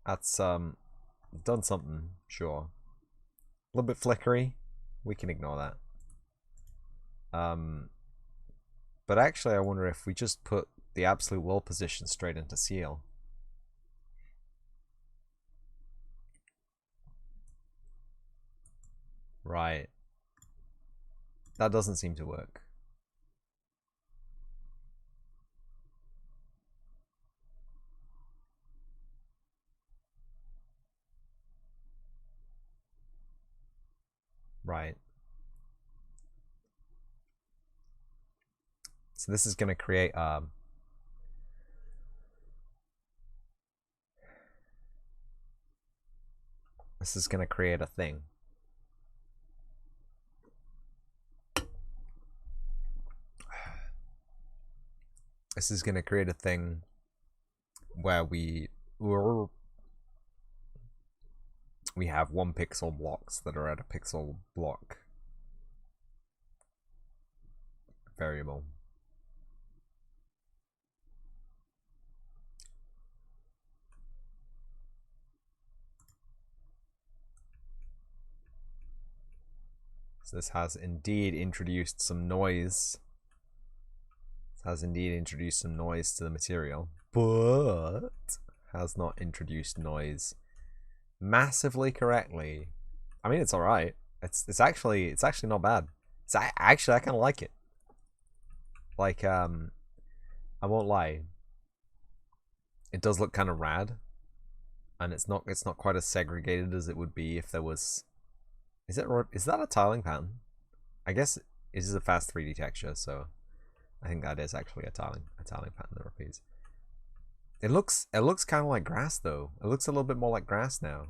that's done something, sure. A little bit flickery, we can ignore that. But actually I wonder if we just put the absolute wall position straight into seal. Right. That doesn't seem to work. Right. So this is going to create a thing. This is going to create a thing where we have 1 pixel blocks that are at a pixel block variable. So this has indeed introduced some noise. Has indeed introduced some noise to the material, but has not introduced noise massively correctly. I mean, it's all right. It's actually not bad. I kind of like it. Like I won't lie. It does look kind of rad, and it's not quite as segregated as it would be if there was. Is that a tiling pattern? I guess it is a fast 3D texture, so I think that is actually a tiling pattern that repeats. It looks kind of like grass though. It looks a little bit more like grass now.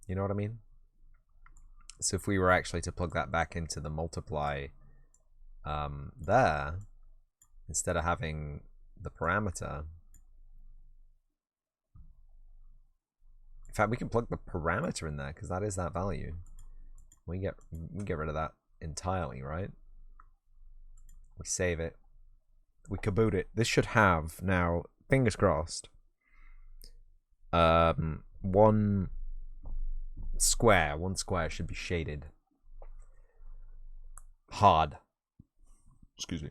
You know what I mean? So if we were actually to plug that back into the multiply there, instead of having the parameter, in fact we can plug the parameter in there because that is that value. We get rid of that entirely, right? We save it. We kaboot it. This should have now, fingers crossed, 1 square should be shaded hard. Excuse me.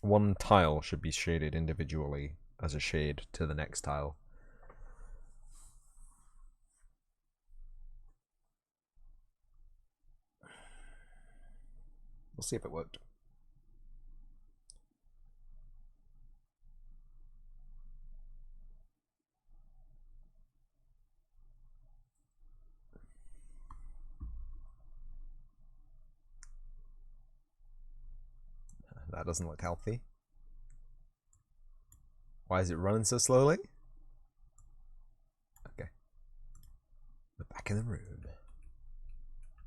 One tile should be shaded individually as a shade to the next tile. We'll see if it worked. That doesn't look healthy. Why is it running so slowly? Okay. We're back in the room.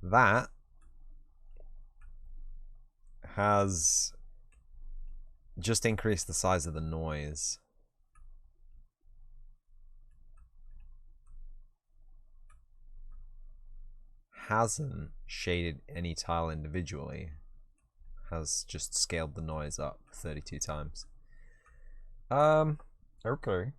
That has just increased the size of the noise. Hasn't shaded any tile individually. Has just scaled the noise up 32 times. Okay.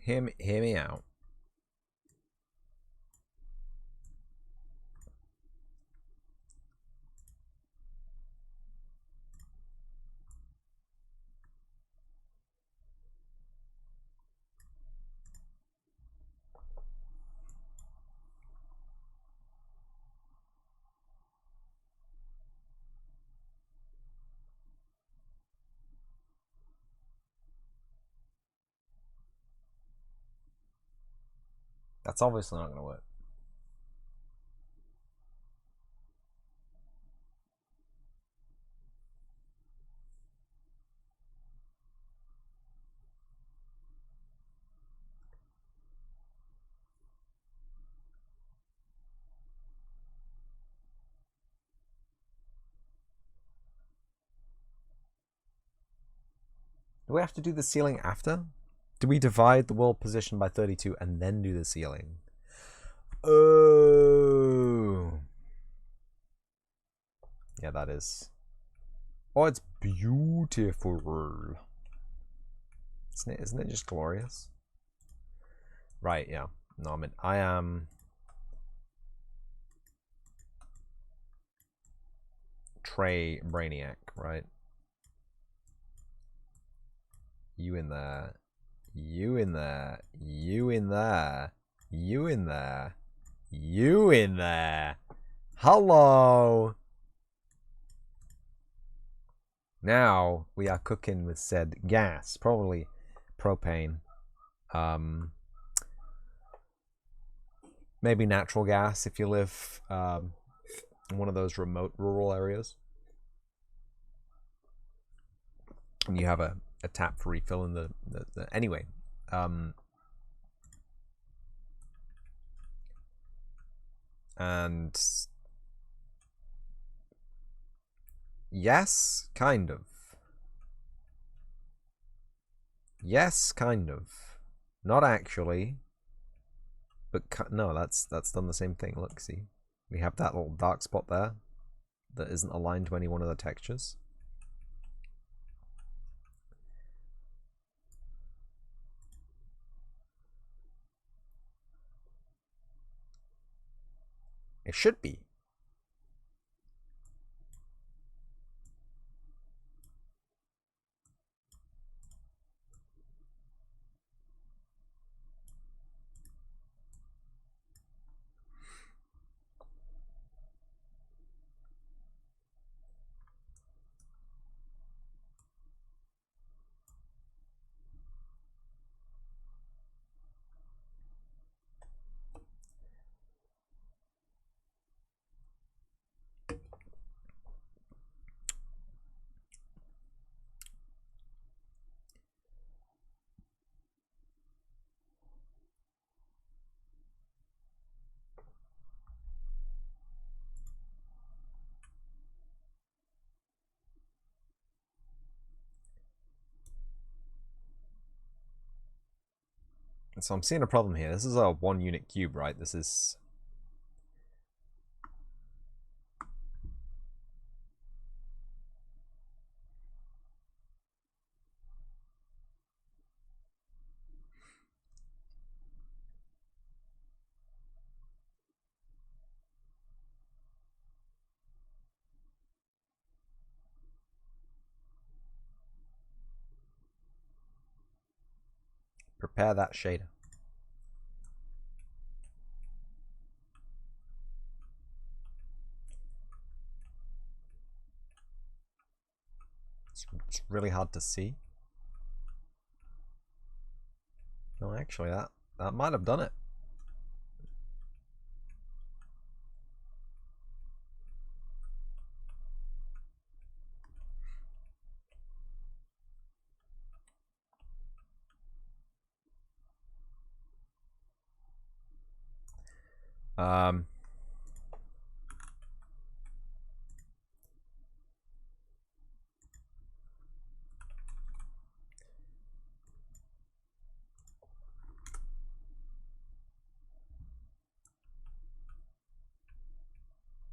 Hear me out. That's obviously not going to work. Do we have to do the ceiling after? Do we divide the world position by 32 and then do the ceiling? Oh. Yeah, that is. Oh, it's beautiful. Isn't it just glorious? Right, yeah. No, I mean, I am Trey Brainiac, right? You in there. You in there. You in there. You in there. You in there. Hello. Now we are cooking with said gas, probably propane. Maybe natural gas if you live in one of those remote rural areas. And you have a tap for refilling the anyway. And yes, kind of. Yes, kind of. Not actually. But no, that's done the same thing. Look, see. We have that little dark spot there that isn't aligned to any one of the textures. It should be. So I'm seeing a problem here. This is a 1 unit cube, right? This is... Prepare that shader. It's really hard to see. No, actually, that might have done it.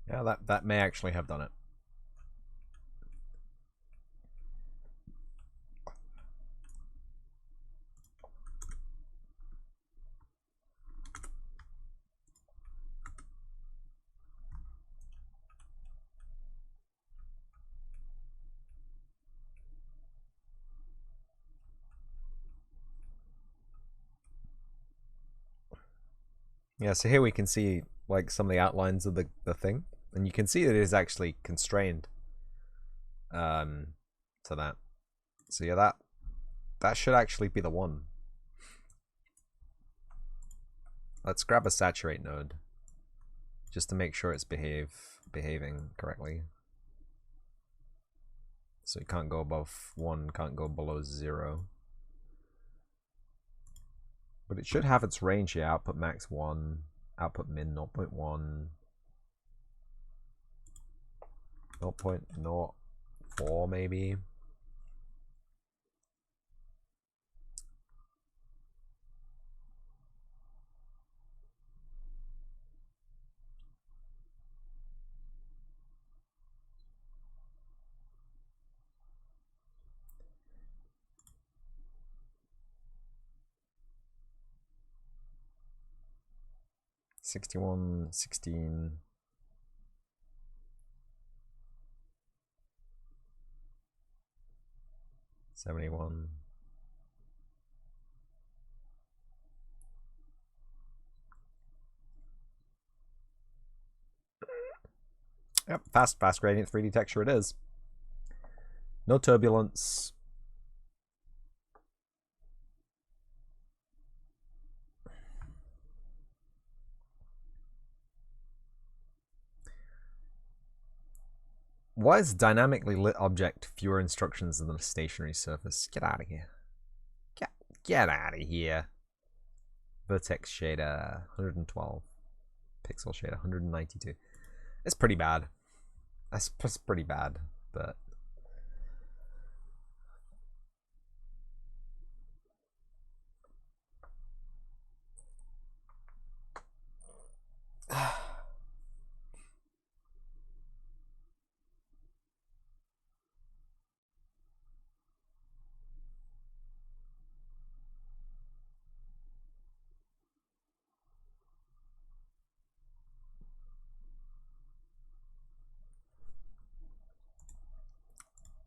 Yeah, that may actually have done it. Yeah, so here we can see like some of the outlines of the thing, and you can see that it is actually constrained to that. So yeah, that should actually be the one. Let's grab a saturate node just to make sure it's behaving correctly. So it can't go above 1, can't go below 0. But it should have its range here. Output max 1, output min 0.1, 0.04 maybe. $61, 16. $71. Yep, fast gradient 3D texture it is. No turbulence. Why is dynamically lit object fewer instructions than a stationary surface? Get out of here. Get out of here. Vertex shader 112. Pixel shader 192. It's pretty bad. That's pretty bad, but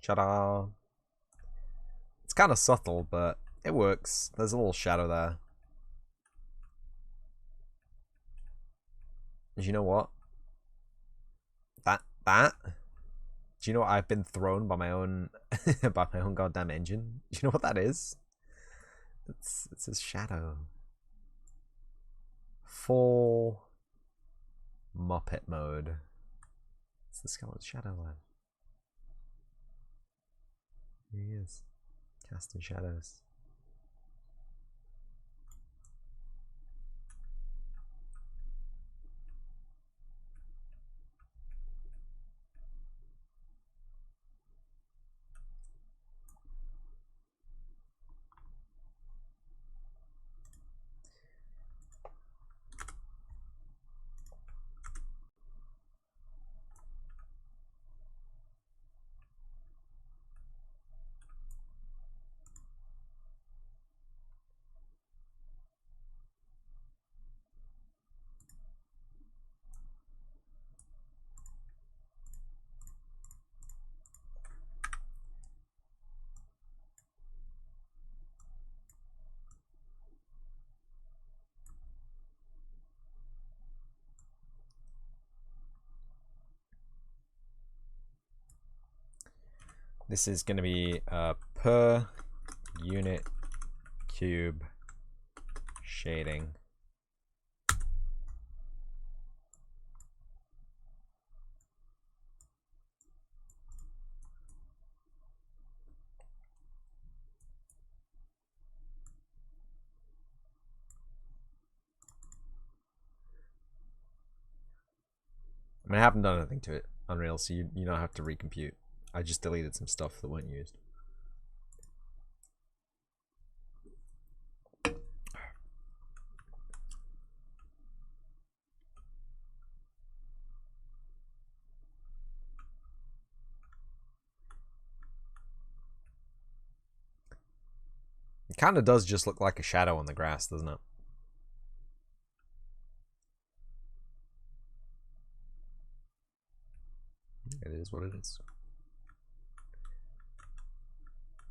ta-da. It's kind of subtle, but it works. There's a little shadow there. You know what? That? Do you know what I've been thrown by my own by my own goddamn engine? Do you know what that is? It's a shadow. Full Muppet mode. It's the skeleton shadow lad. Here he is. Casting shadows. This is going to be per unit cube shading. I mean, I haven't done anything to it, Unreal, so you don't have to recompute. I just deleted some stuff that weren't used. It kind of does just look like a shadow on the grass, doesn't it? It is what it is.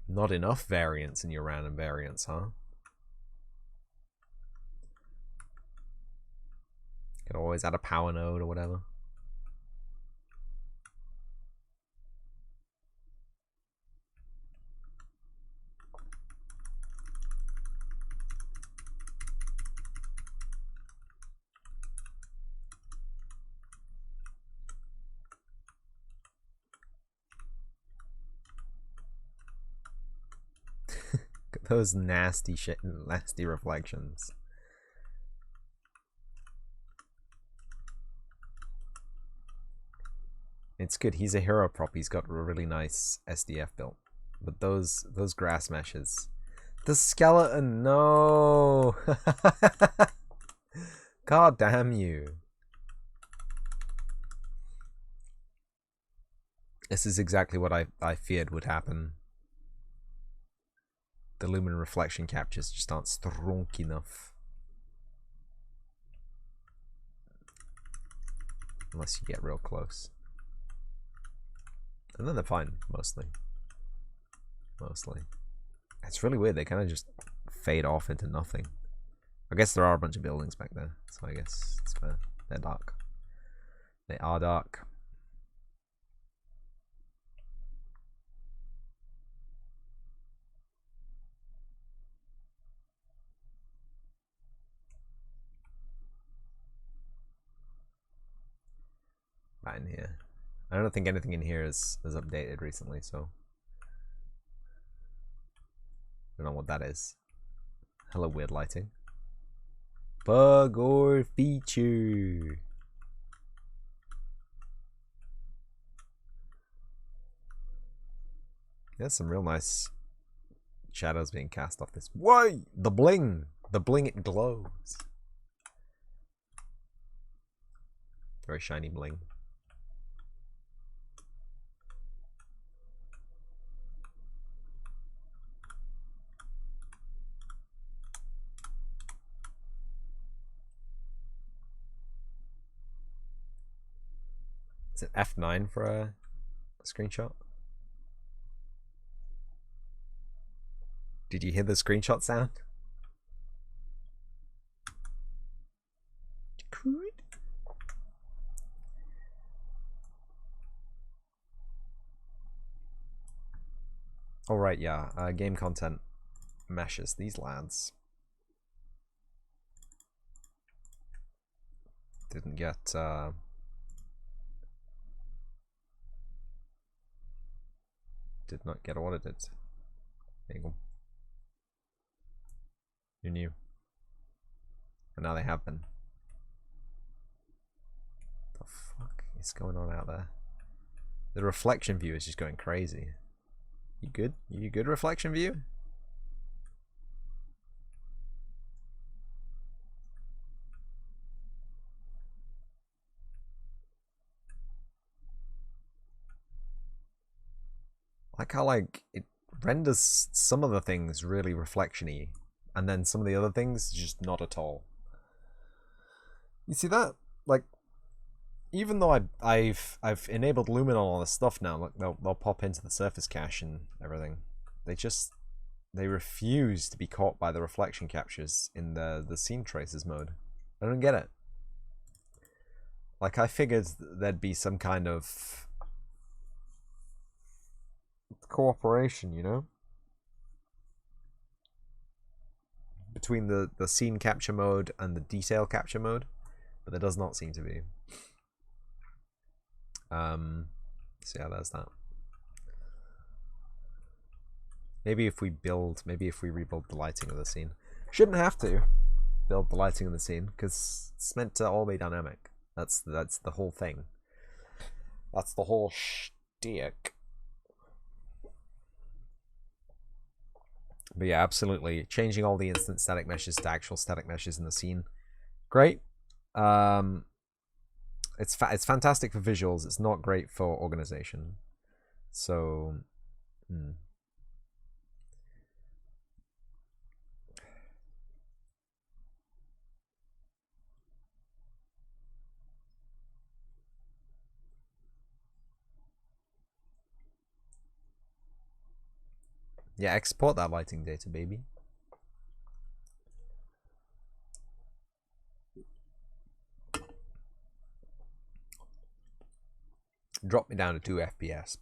Not enough variance in your random variance, huh? Could always add a power node or whatever. Those nasty reflections. It's good. He's a hero prop. He's got a really nice SDF built. But those grass meshes. The skeleton, no. God damn you. This is exactly what I feared would happen. The lumen reflection captures just aren't strong enough. Unless you get real close. And then they're fine, mostly. Mostly. It's really weird, they kind of just fade off into nothing. I guess there are a bunch of buildings back there, so I guess it's fair. They're dark. They are dark. Right in here. I don't think anything in here is updated recently, so I don't know what that is. Hello, weird lighting. Bug or feature. There's some real nice shadows being cast off this. Why? The bling! The bling, it glows. Very shiny bling. Is it F9 for a screenshot? Did you hear the screenshot sound? Oh right, yeah. Game content meshes. These lads didn't get did not get audited. There you go. Who knew? And now they have been. What the fuck is going on out there? The reflection view is just going crazy. You good? You good, reflection view? I like how like it renders some of the things really reflection-y, and then some of the other things just not at all. You see that? Like, even though I've enabled Lumen on all this stuff now, look, they'll pop into the surface cache and everything. They refuse to be caught by the reflection captures in the scene traces mode. I don't get it. Like, I figured there'd be some kind of cooperation, you know, between the scene capture mode and the detail capture mode, but there does not seem to be. So yeah, there's that. Maybe if we rebuild the lighting of the scene. Shouldn't have to build the lighting of the scene, because it's meant to all be dynamic. That's the whole thing. That's the whole shtick. But yeah, absolutely. Changing all the instant static meshes to actual static meshes in the scene. Great. It's fantastic for visuals. It's not great for organization. So, yeah, export that lighting data, baby. Drop me down to 2 FPS.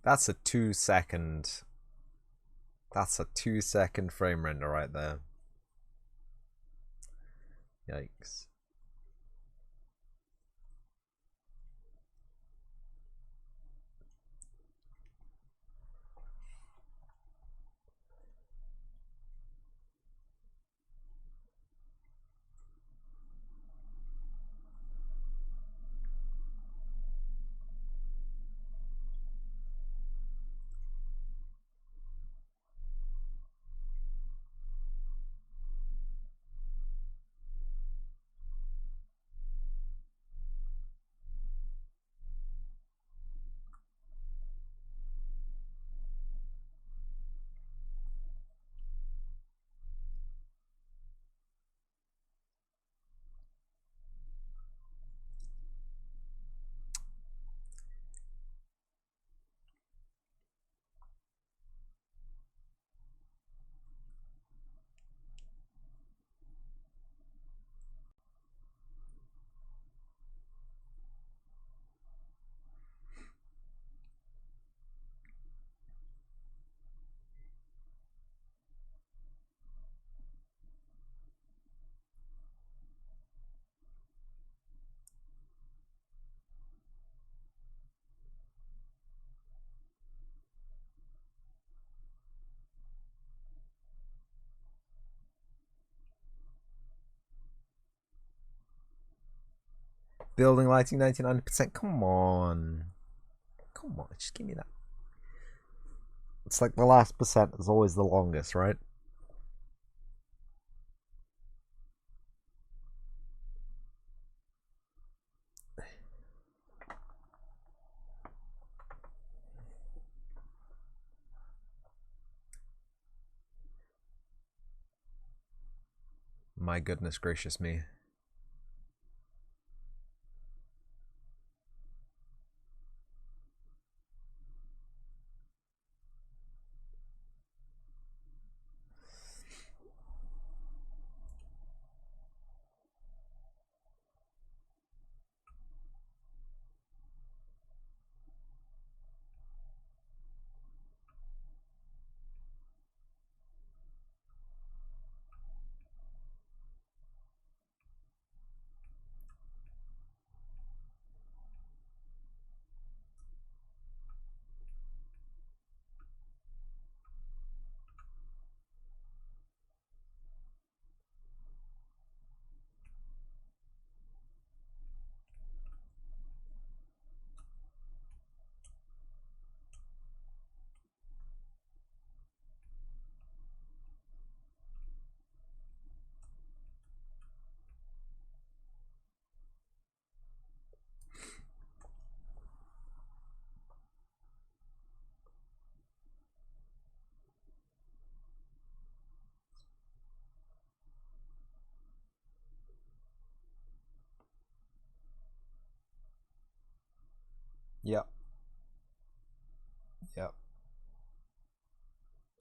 That's a 2-second. That's a 2-second frame render right there. Yikes. Building lighting 99%. Come on. Come on, just give me that. It's like the last percent is always the longest, right? My goodness gracious me. Yep. Yep.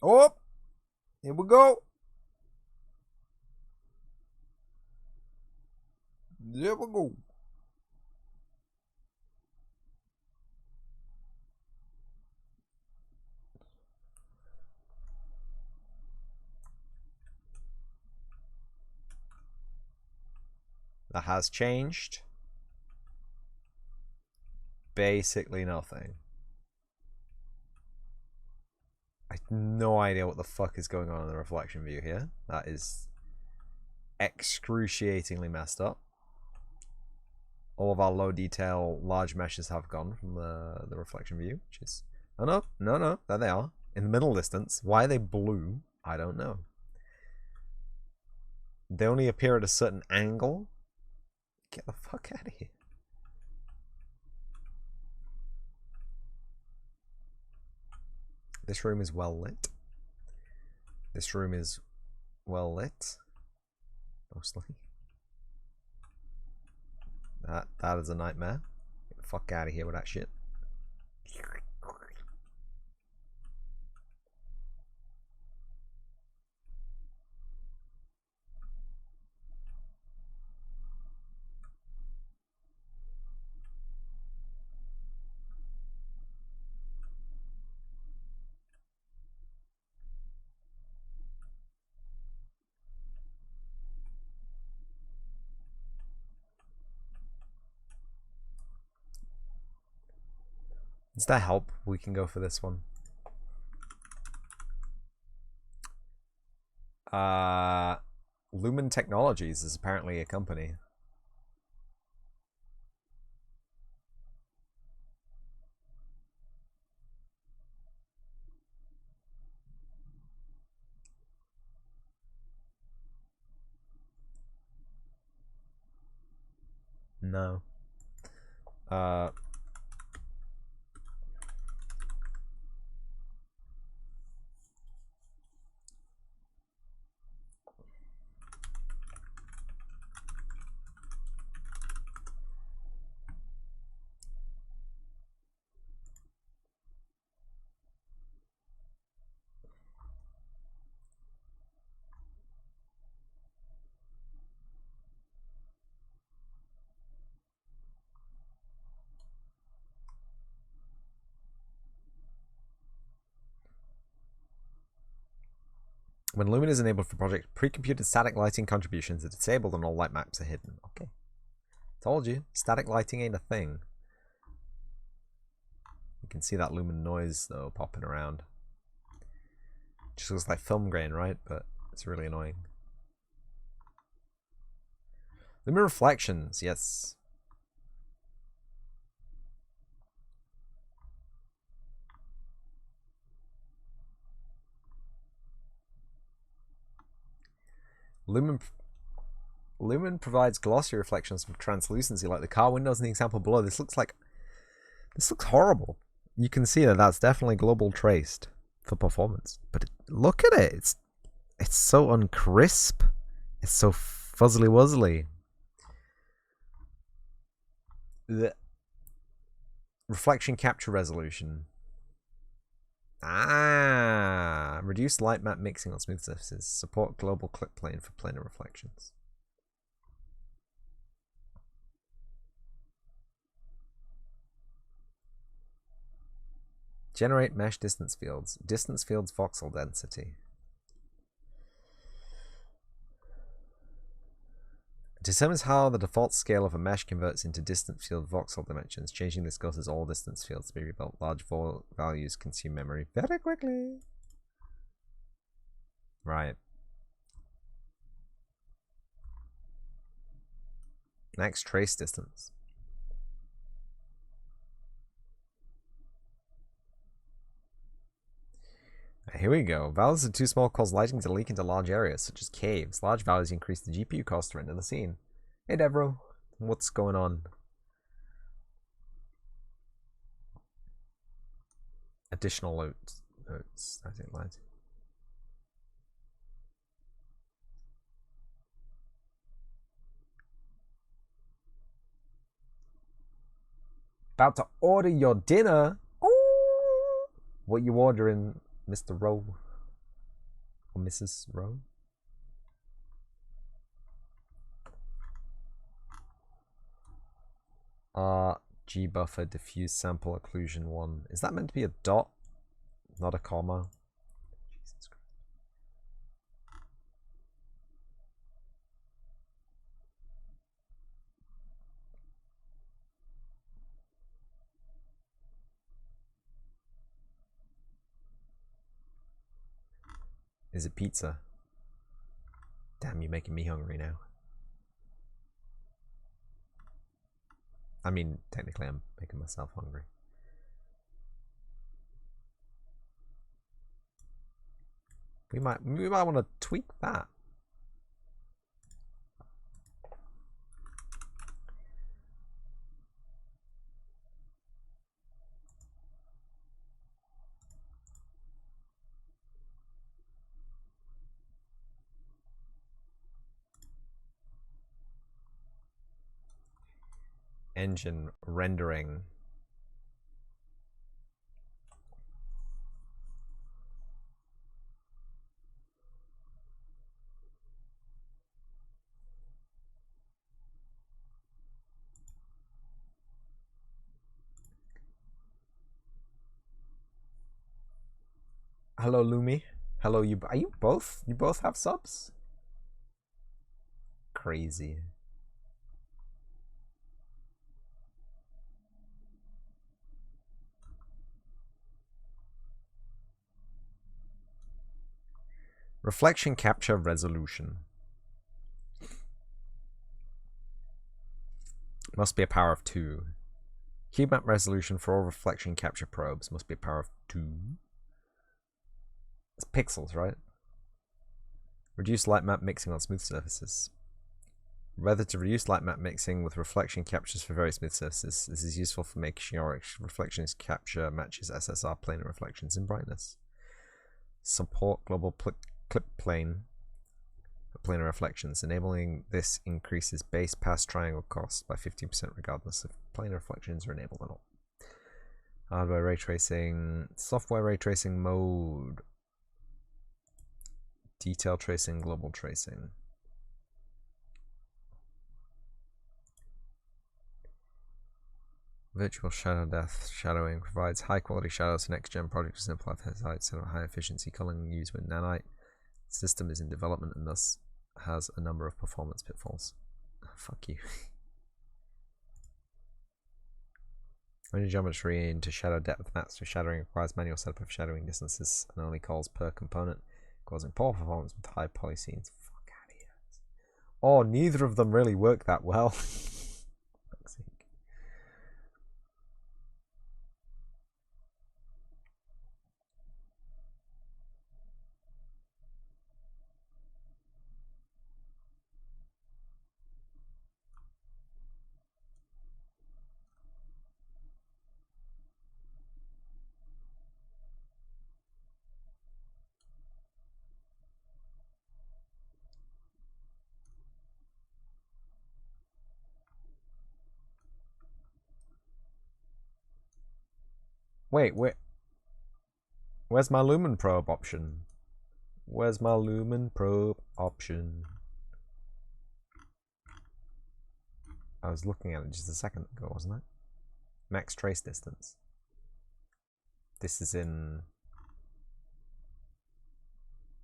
Oh! Here we go! There we go. That has changed. Basically nothing. I have no idea what the fuck is going on in the reflection view here. That is excruciatingly messed up. All of our low detail large meshes have gone from the reflection view, which is... Oh no, no, no, there they are. In the middle distance. Why are they blue? I don't know. They only appear at a certain angle. Get the fuck out of here. This room is well lit. This room is well lit. Mostly. That is a nightmare. Get the fuck out of here with that shit. Does that help? We can go for this one. Lumen Technologies is apparently a company. No. When Lumen is enabled for project, pre-computed static lighting contributions are disabled and all light maps are hidden. Okay. Told you, static lighting ain't a thing. You can see that Lumen noise though popping around. Just looks like film grain, right? But it's really annoying. Lumen reflections, yes. Lumen provides glossy reflections from translucency, like the car windows in the example below. This looks horrible. You can see that that's definitely global traced for performance. But look at it. It's so uncrisp. It's so fuzzly wuzzly. The reflection capture resolution. Reduce light map mixing on smooth surfaces. Support global clip plane for planar reflections. Generate mesh distance fields. Distance fields voxel density. Determines how the default scale of a mesh converts into distance field voxel dimensions. Changing this causes all distance fields to be rebuilt. Large values consume memory very quickly. Right. Next, trace distance. Here we go. Values are too small cause lighting to leak into large areas, such as caves. Large values increase the GPU cost to render the scene. Hey, Devro. What's going on? Additional notes. I think lighting. About to order your dinner. Ooh. What you ordering, Mr. Rowe? Or Mrs. Rowe? G buffer diffuse sample occlusion 1. Is that meant to be a dot? Not a comma? Jesus Christ. Is it pizza? Damn, you're making me hungry now. I mean, technically I'm making myself hungry. We might want to tweak that. engine rendering. Hello, Lumi. Hello, you. Are you both? You both have subs? Crazy. Reflection capture resolution. Must be a power of 2. Cube map resolution for all reflection capture probes must be a power of 2. It's pixels, right? Reduce light map mixing on smooth surfaces. Whether to reduce light map mixing with reflection captures for very smooth surfaces. This is useful for making sure reflections capture matches SSR planar reflections in brightness. Support global clip plane for planar reflections. Enabling this increases base pass triangle cost by 15% regardless if planar reflections are enabled or not. Hardware ray tracing, software ray tracing mode, detail tracing, global tracing. Virtual shadow depth shadowing provides high quality shadows for next gen projects with simple heights and high efficiency culling used with nanite. The system is in development and thus has a number of performance pitfalls. Oh, fuck you. Only geometry into shadow depth maps for shadowing requires manual setup of shadowing distances and only calls per component, causing poor performance with high poly scenes. Fuck out of here. Oh, neither of them really work that well. Wait, where's my Lumen probe option? Where's my Lumen probe option? I was looking at it just a second ago, wasn't I? Max trace distance. This is in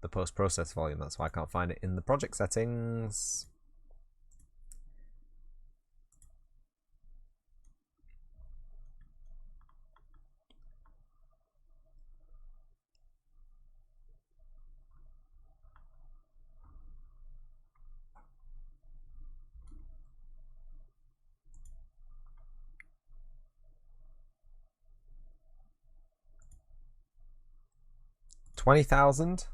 the post-process volume, that's why I can't find it in the project settings. $20,000.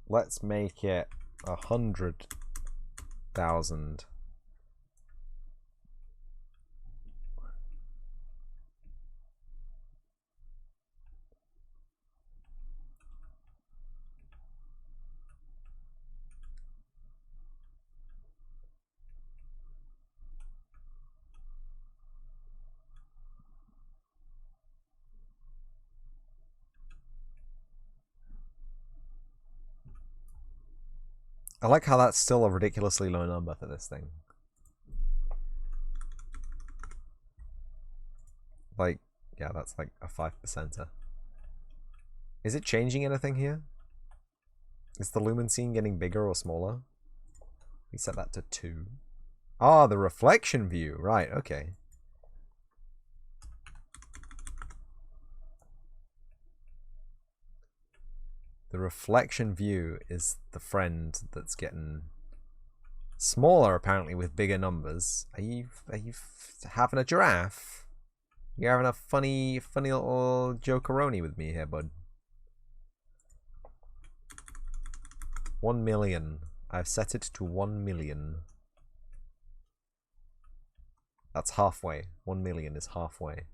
Let's make it 100,000. I like how that's still a ridiculously low number for this thing. Like, yeah, that's like a 5%er. Is it changing anything here? Is the lumen scene getting bigger or smaller? We set that to 2. Ah, the reflection view. Right, okay. The reflection view is the friend that's getting smaller, apparently, with bigger numbers. Are you having a giraffe? You're having a funny little jokeroni with me here, bud. 1 million. I've set it to 1 million. That's halfway. 1 million is halfway.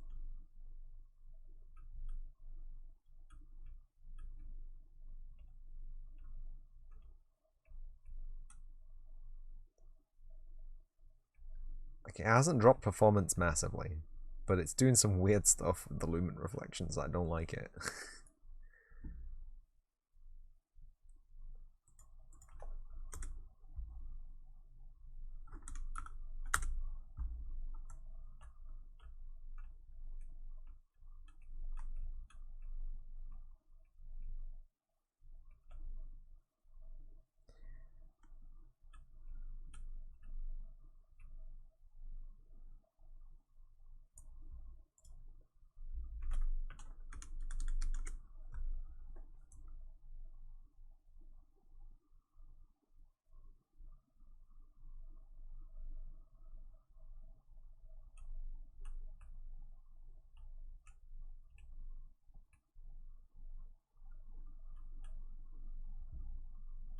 I Like, it hasn't dropped performance massively, but it's doing some weird stuff with the lumen reflections. I don't like it.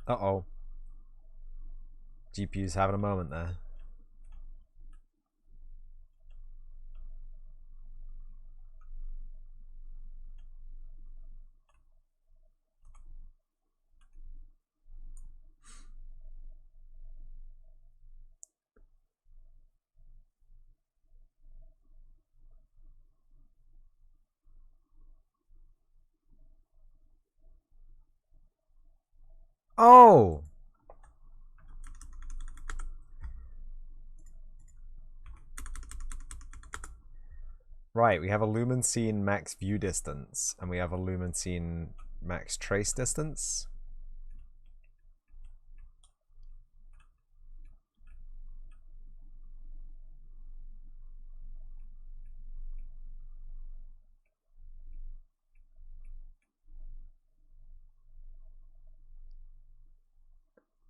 Uh-oh. GPU's having a moment there. Oh! Right, we have a lumen scene max view distance, and we have a lumen scene max trace distance.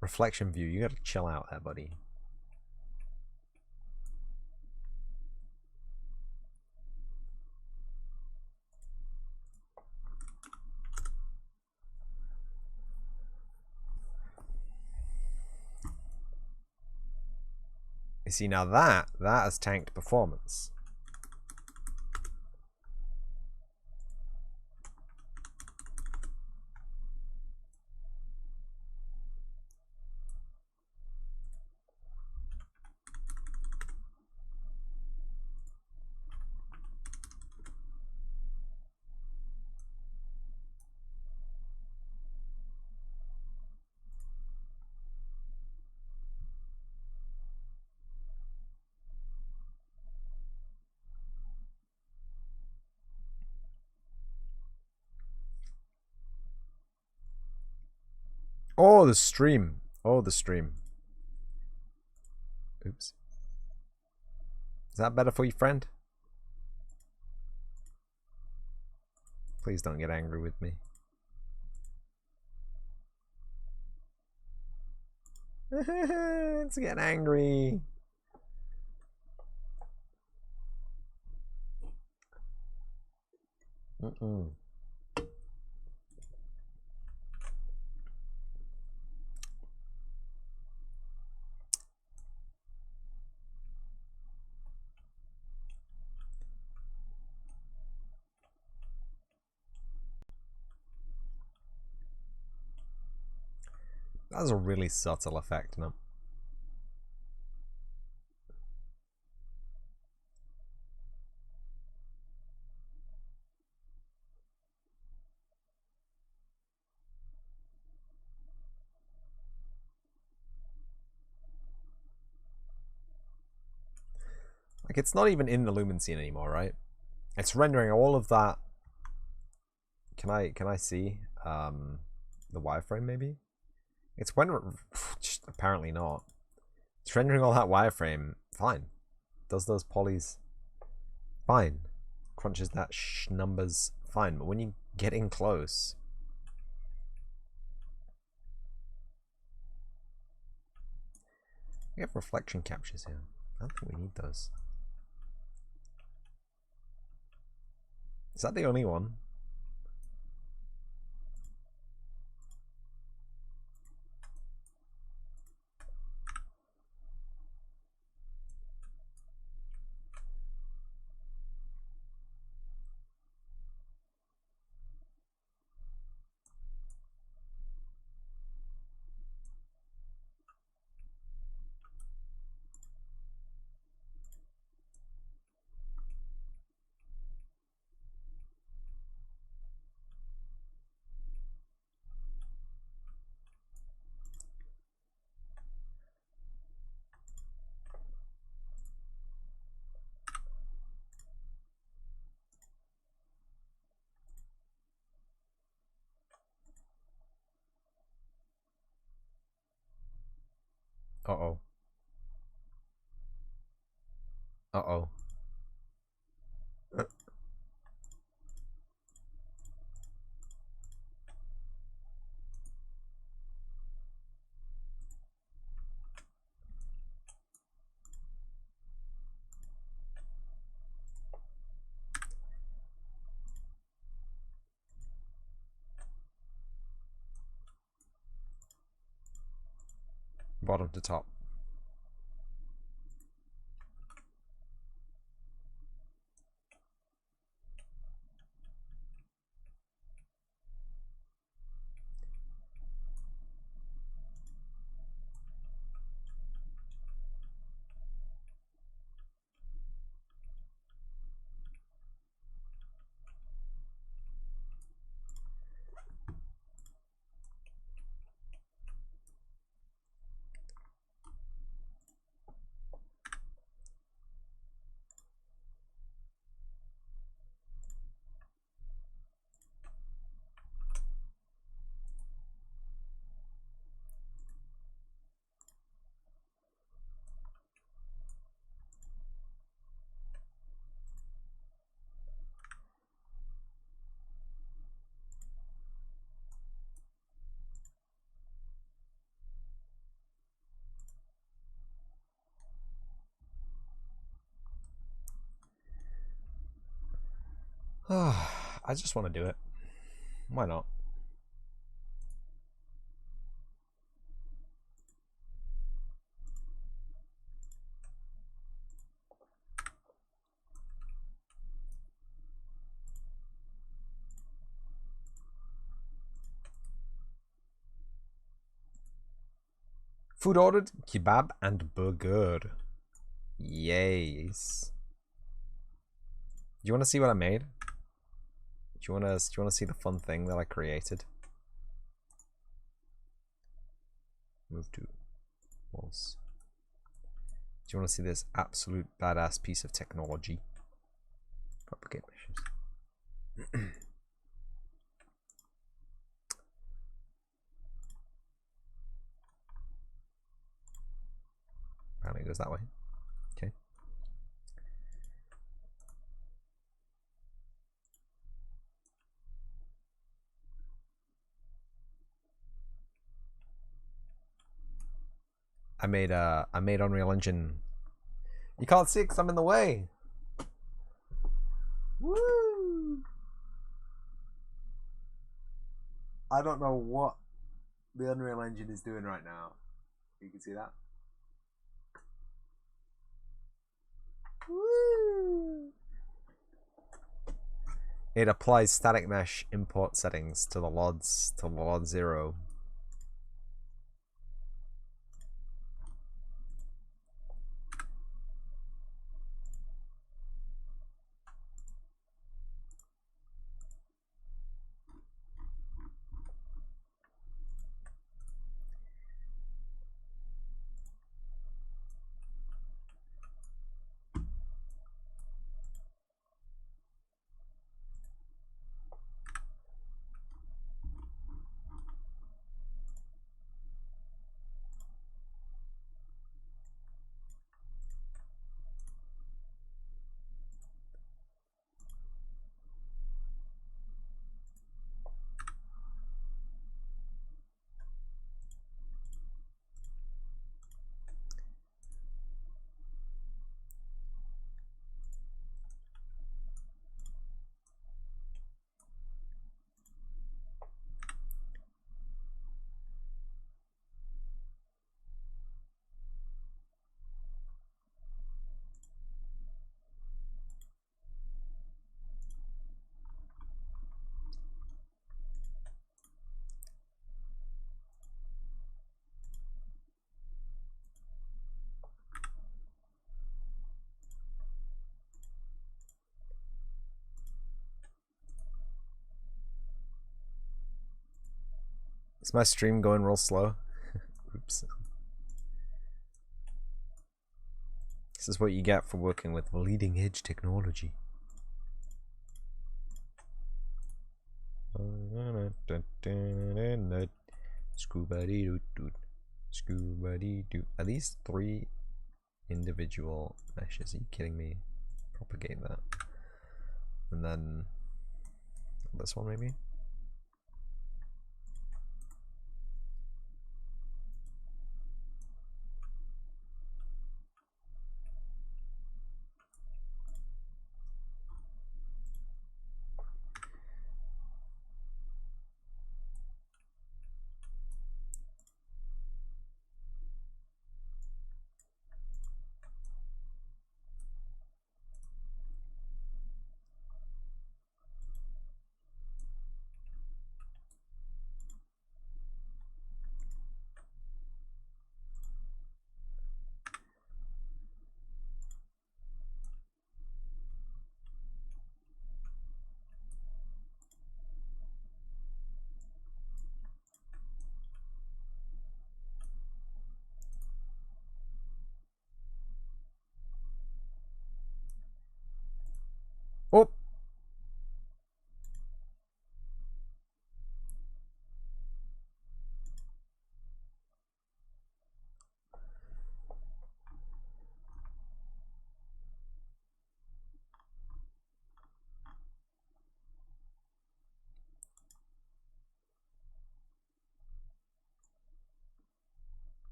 Reflection view, you gotta chill out there, buddy. You see, now that has tanked performance. Oh, the stream. Oh, the stream. Oops. Is that better for you, friend? Please don't get angry with me. It's getting angry. That's a really subtle effect, no? Like, it's not even in the lumen scene anymore, right? It's rendering all of that. Can I see the wireframe maybe? It's when apparently not. It's rendering all that wireframe fine. Does those polys fine. Crunches that numbers fine, but when you get in close, we have reflection captures here. I don't think we need those. Is that the only one? Uh-oh. Uh-oh. Bottom to top. I just want to do it. Why not? Food ordered, kebab and burger. Yes. Do you want to see what I made? Do you want to see the fun thing that I created? Move to walls. Do you want to see this absolute badass piece of technology? Propagate meshes. Apparently it goes that way. Okay. I made Unreal Engine. You can't see it because I'm in the way. Woo! I don't know what the Unreal Engine is doing right now. You can see that. Woo! It applies static mesh import settings to the LODs to LOD 0. Is my stream going real slow? Oops. This is what you get for working with leading edge technology. Scooby-Doo. Scooby-Doo. Are these 3 individual meshes? Are you kidding me? Propagate that. And then this one maybe? Oh!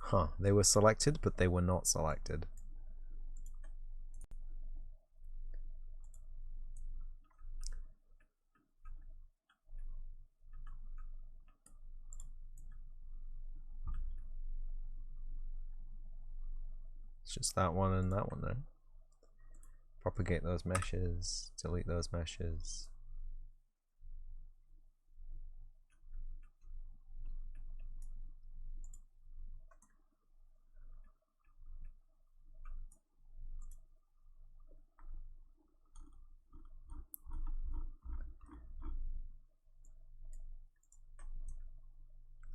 Huh, they were selected, but they were not selected. It's just that one and that one there. Propagate those meshes, delete those meshes.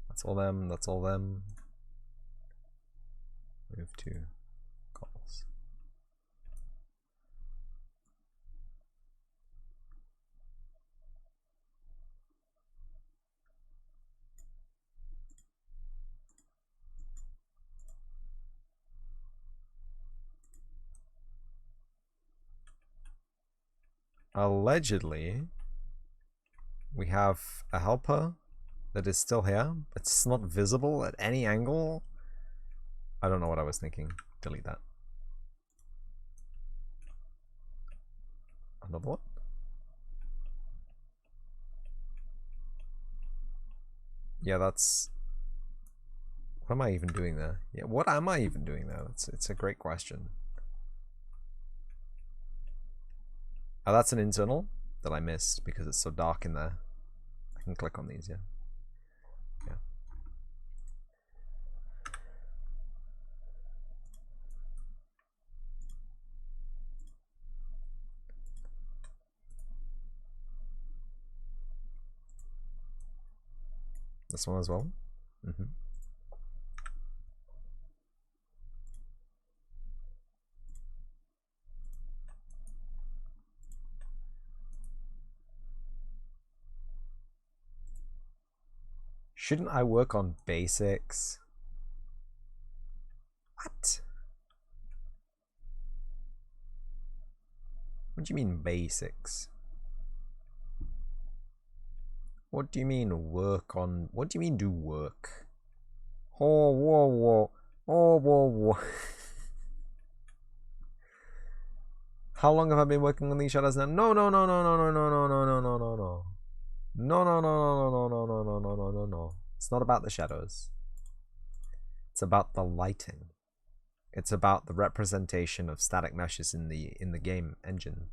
That's all them, that's all them. Move to calls. Allegedly, we have a helper that is still here. It's not visible at any angle. I don't know what I was thinking. Delete that. Another one? Yeah, that's... What am I even doing there? Yeah, what am I even doing there? It's a great question. Oh, that's an internal that I missed because it's so dark in there. I can click on these, yeah. Yeah. This one as well. Mm-hmm. Shouldn't I work on basics? What? What do you mean basics? What do you mean work on? What do you mean do work? Oh, whoa, whoa. Oh, whoa, whoa. How long have I been working on these shadows now? No, no, no, no, no, no, no, no, no, no, no, no, no. No, no, no, no, no, no, no, no, no, no, no, no. It's not about the shadows. It's about the lighting. It's about the representation of static meshes in the game engine.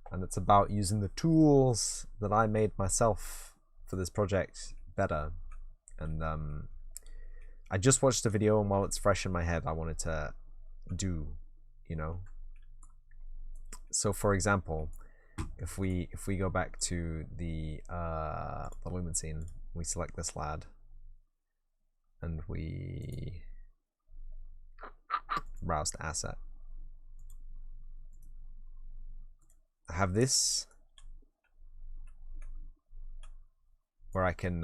And it's about using the tools that I made myself for this project better. And I just watched a video, and while it's fresh in my head, I wanted to do, you know. So for example, if we go back to the Lumen scene, we select this lad, and we browse to asset. have this where I can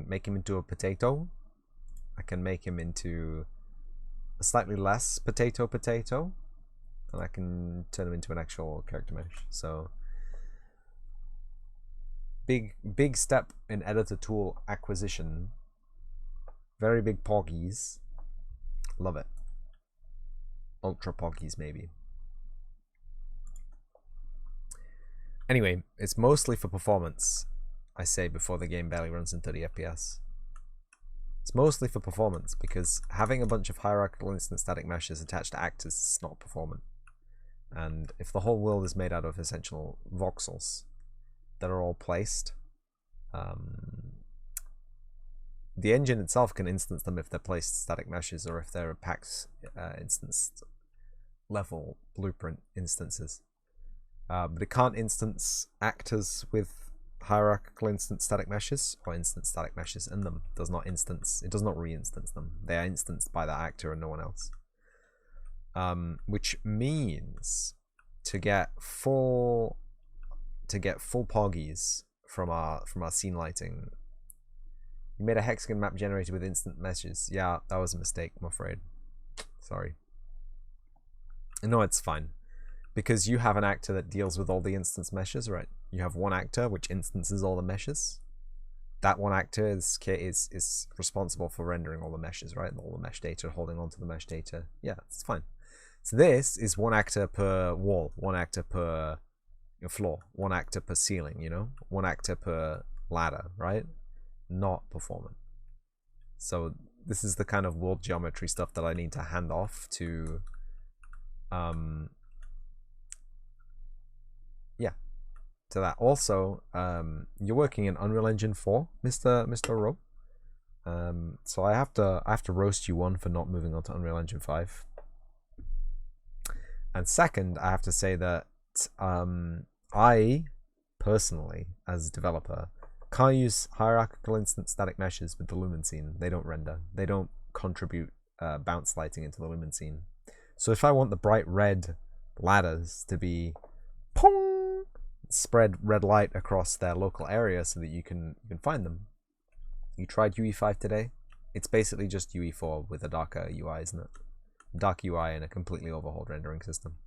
make him into a potato. I can make him into a slightly less potato, and I can turn him into an actual character mesh. So big step in editor tool acquisition. Very big poggies. Love it. Ultra poggies maybe. Anyway, it's mostly for performance. I say before the game barely runs in 30 FPS. It's mostly for performance because having a bunch of hierarchical instant static meshes attached to actors is not performant. And if the whole world is made out of essential voxels that are all placed, the engine itself can instance them if they're placed static meshes or if they're PAX instance level blueprint instances. But it can't instance actors with hierarchical instance static meshes or instance static meshes in them. It does not re-instance them. They are instanced by the actor and no one else. Which means to get full poggies from our scene lighting. You made a hexagon map generated with instant meshes. Yeah, that was a mistake, I'm afraid. Sorry. No, it's fine. Because you have an actor that deals with all the instance meshes, right? You have one actor which instances all the meshes. That one actor is responsible for rendering all the meshes, right? All the mesh data, holding on to the mesh data. Yeah, it's fine. So this is one actor per wall, one actor per floor, one actor per ceiling, you know? One actor per ladder, right? Not performant. So this is the kind of world geometry stuff that I need to hand off to to that. Also, you're working in Unreal Engine 4, Mr. Rowe. So I have to roast you, one, for not moving on to Unreal Engine 5. And second, I have to say that I personally, as a developer, can't use hierarchical instant static meshes with the Lumen scene. They don't render. They don't contribute bounce lighting into the Lumen scene. So if I want the bright red ladders to be pong, spread red light across their local area so that you can find them. You tried UE5 today? It's basically just UE4 with a darker UI, isn't it? Dark UI and a completely overhauled rendering system.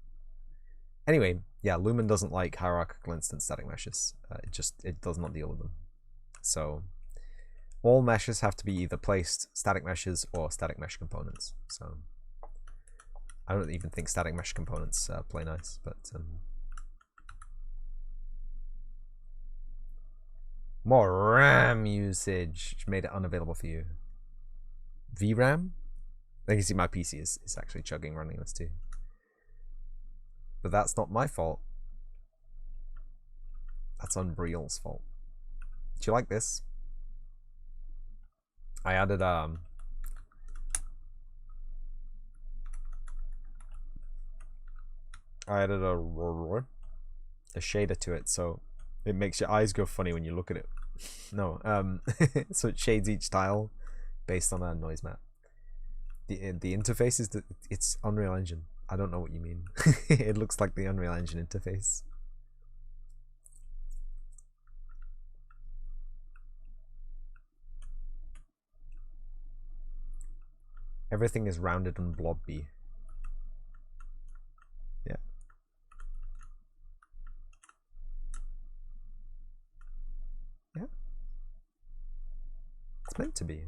Anyway, yeah, Lumen doesn't like hierarchical instant static meshes. It does not deal with them. So all meshes have to be either placed static meshes or static mesh components. So I don't even think static mesh components play nice, but more RAM usage made it unavailable for you. VRAM? I can see my PC is actually chugging running this too. But that's not my fault. That's Unreal's fault. Do you like this? I added a shader to it, so it makes your eyes go funny when you look at it. No, so it shades each tile based on a noise map. The interface is it's Unreal Engine. I don't know what you mean. It looks like the Unreal Engine interface. Everything is rounded and blobby. Yeah. Yeah. It's meant to be.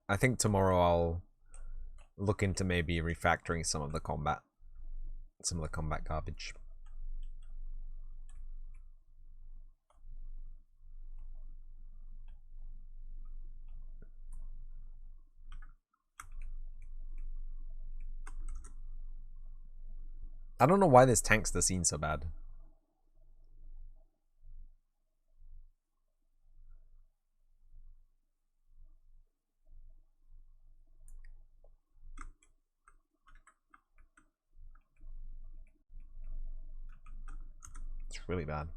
I think tomorrow I'll look into maybe refactoring some of the combat garbage. I don't know why this tanks the scene so bad. It's really bad.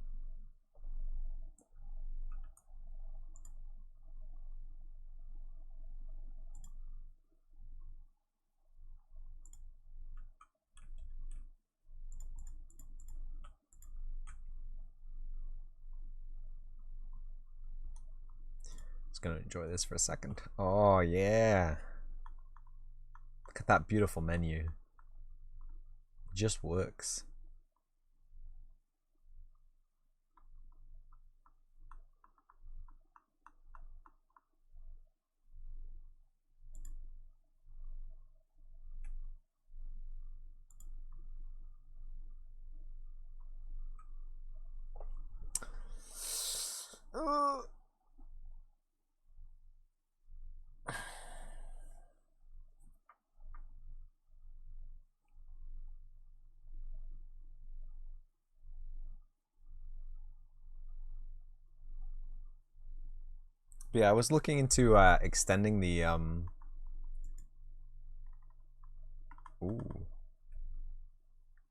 Just gonna enjoy this for a second. Oh yeah. Look at that beautiful menu. It just works. Yeah, I was looking into extending the Ooh.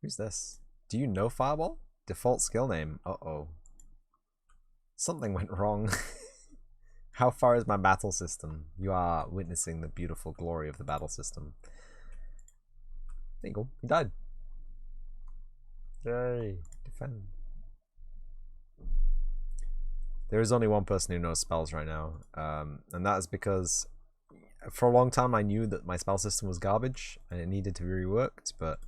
Who's this? Do you know Fireball? Default skill name. Uh-oh. Something went wrong. How far is my battle system? You are witnessing the beautiful glory of the battle system. There you go. He died. Yay. Defend. There is only one person who knows spells right now. And that is because for a long time I knew that my spell system was garbage and it needed to be reworked, but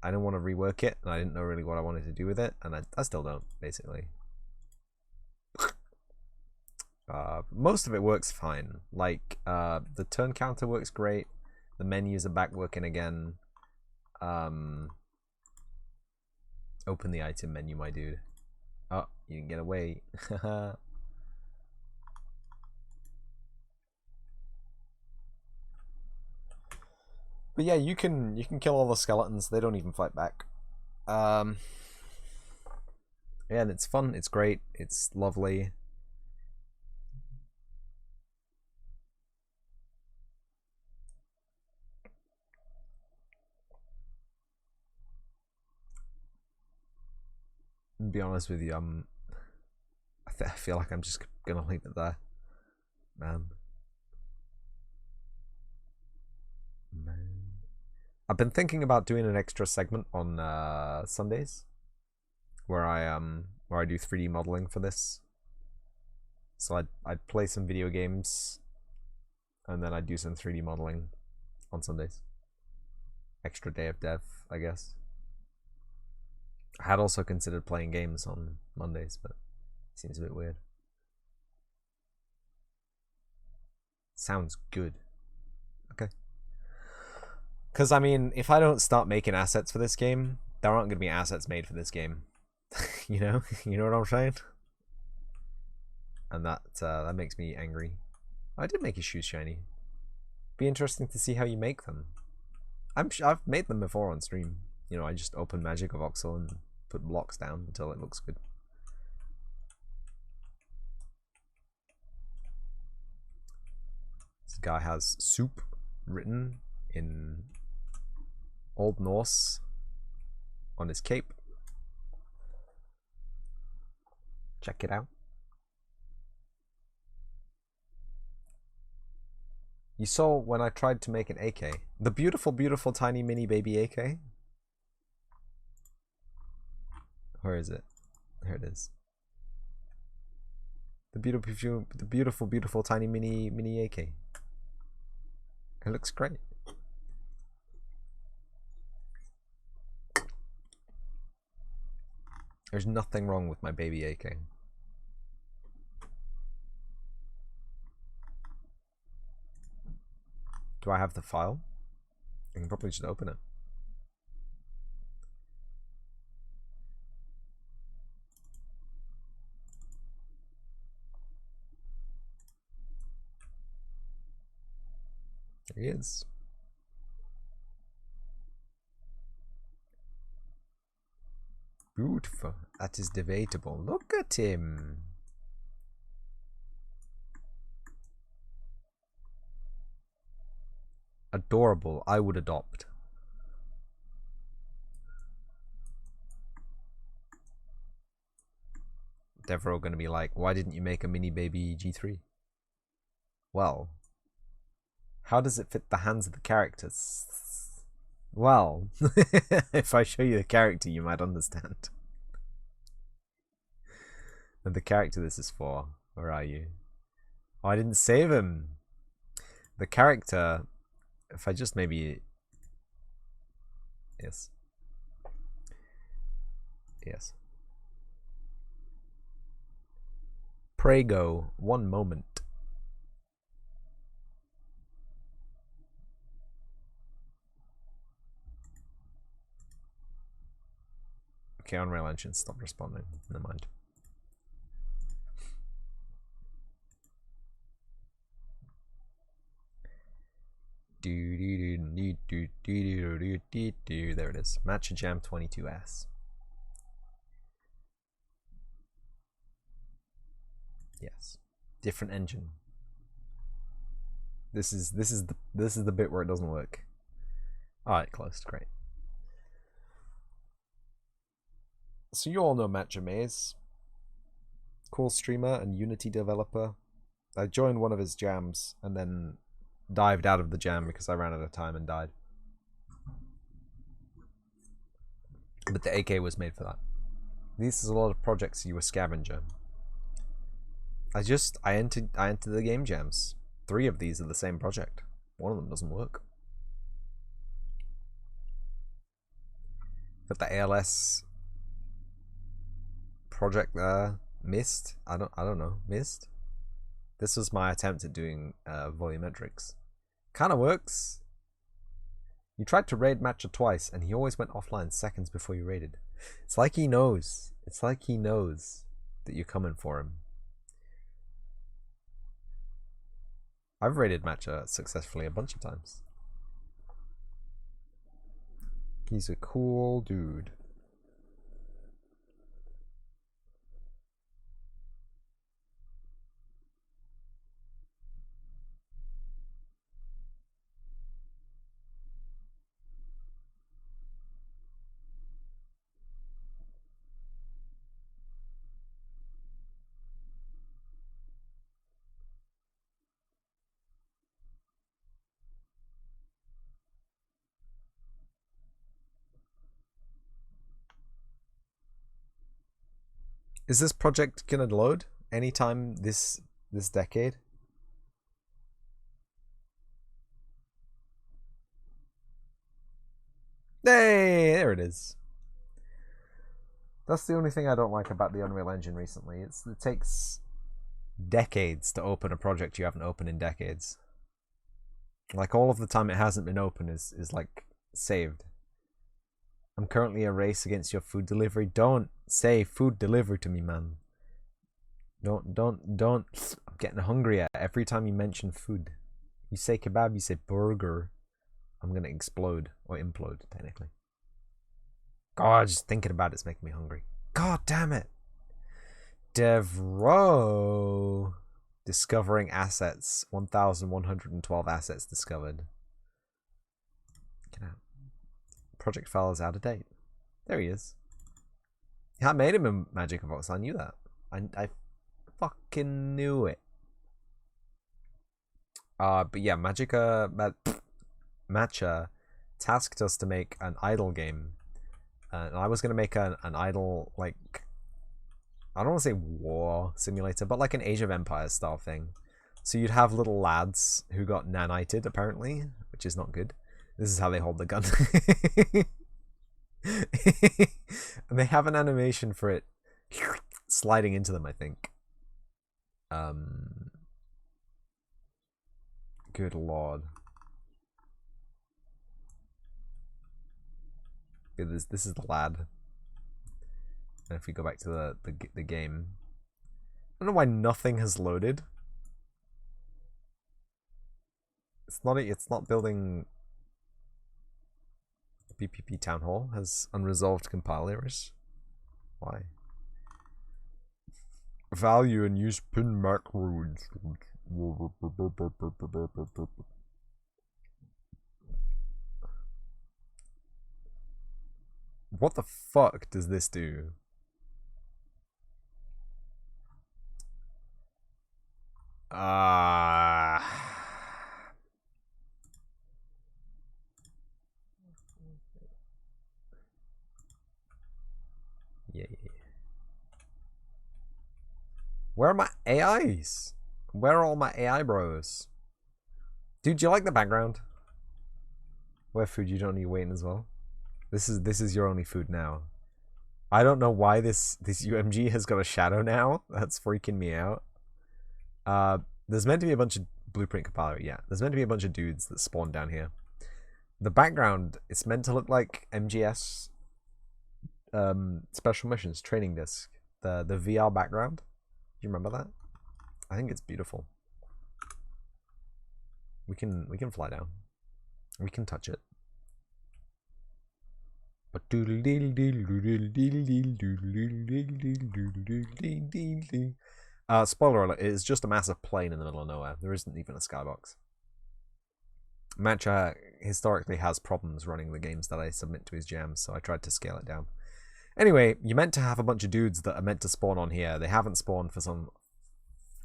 I didn't want to rework it and I didn't know really what I wanted to do with it, and I still don't, basically. Most of it works fine. Like, the turn counter works great. The menus are back working again. Open the item menu, my dude. Oh, you can get away. But yeah, you can kill all the skeletons. They don't even fight back. Yeah, and it's fun. It's great. It's lovely. To be honest with you, I feel like I'm just gonna leave it there, man. I've been thinking about doing an extra segment on Sundays, where I do 3D modeling for this. So I'd play some video games, and then I'd do some 3D modeling on Sundays. Extra day of dev, I guess. I had also considered playing games on Mondays, but it seems a bit weird. Sounds good. Okay. Because, I mean, if I don't start making assets for this game, there aren't going to be assets made for this game. You know? You know what I'm saying? And that makes me angry. I did make his shoes shiny. Be interesting to see how you make them. I've made them before on stream. You know, I just open Magic of Voxel and put blocks down until it looks good. This guy has soup written in Old Norse on his cape. Check it out. You saw when I tried to make an AK. The beautiful, beautiful tiny mini baby AK. Where is it? There it is. The beautiful, beautiful tiny mini AK. It looks great. There's nothing wrong with my baby AK. Do I have the file? I can probably just open it. There he is. Beautiful. That is debatable. Look at him. Adorable. I would adopt. Devereaux going to be like, why didn't you make a mini baby G3? Well, how does it fit the hands of the characters? Well, if I show you the character, you might understand. And the character this is for, where are you? Oh, I didn't save him. The character, if I just maybe... Yes. Yes. Prego, one moment. Okay, Unreal Engine stopped responding. Never mind. There it is. Matcha Jam 22S. Yes. Different engine. This is the bit where it doesn't work. Alright, closed, great. So you all know Matcha Maze. Cool streamer and Unity developer. I joined one of his jams and then dived out of the jam because I ran out of time and died. But the AK was made for that. This is a lot of projects you a scavenger. I entered the game jams. 3 of these are the same project. One of them doesn't work. Got the ALS project there. Missed. I don't know. Missed. This was my attempt at doing volumetrics. Kinda works. You tried to raid Matcha twice and he always went offline seconds before you raided. It's like he knows. It's like he knows that you're coming for him. I've raided Matcha successfully a bunch of times. He's a cool dude. Is this project gonna load anytime this decade? Hey, there it is. That's the only thing I don't like about the Unreal Engine recently. It takes decades to open a project you haven't opened in decades. Like all of the time it hasn't been open is like saved. I'm currently a race against your food delivery. Don't say food delivery to me, man. Don't. I'm getting hungry every time you mention food. You say kebab, you say burger. I'm gonna explode or implode, technically. God, just thinking about it's making me hungry. God damn it. Devereaux. Discovering assets. 1,112 assets discovered. Get out. Project file is out of date. There he is. I made him a Magic Vox. I knew that. I fucking knew it. But yeah, Matcha tasked us to make an idle game. And I was gonna make an idle, like, I don't want to say war simulator, but like an Age of Empires style thing. So you'd have little lads who got nanited, apparently, which is not good. This is how they hold the gun. And they have an animation for it sliding into them, I think. Good lord. This is the lad. And if we go back to the game, I don't know why nothing has loaded. It's not building. BPP Town Hall has unresolved compile errors. Why? Value and use pin macros. What the fuck does this do? Yeah. Where are my AIs? Where are all my AI bros? Dude, do you like the background? Where food you don't need waiting as well? This is your only food now. I don't know why this UMG has got a shadow now. That's freaking me out. There's meant to be a bunch of blueprint compiler. Yeah, there's meant to be a bunch of dudes that spawn down here. The background, it's meant to look like MGS Special Missions training disc. The VR background. Do you remember that? I think it's beautiful. We can fly down. We can touch it. Spoiler alert, it is just a massive plane in the middle of nowhere. There isn't even a skybox. Matcha historically has problems running the games that I submit to his jams, so I tried to scale it down. Anyway, you're meant to have a bunch of dudes that are meant to spawn on here. They haven't spawned for some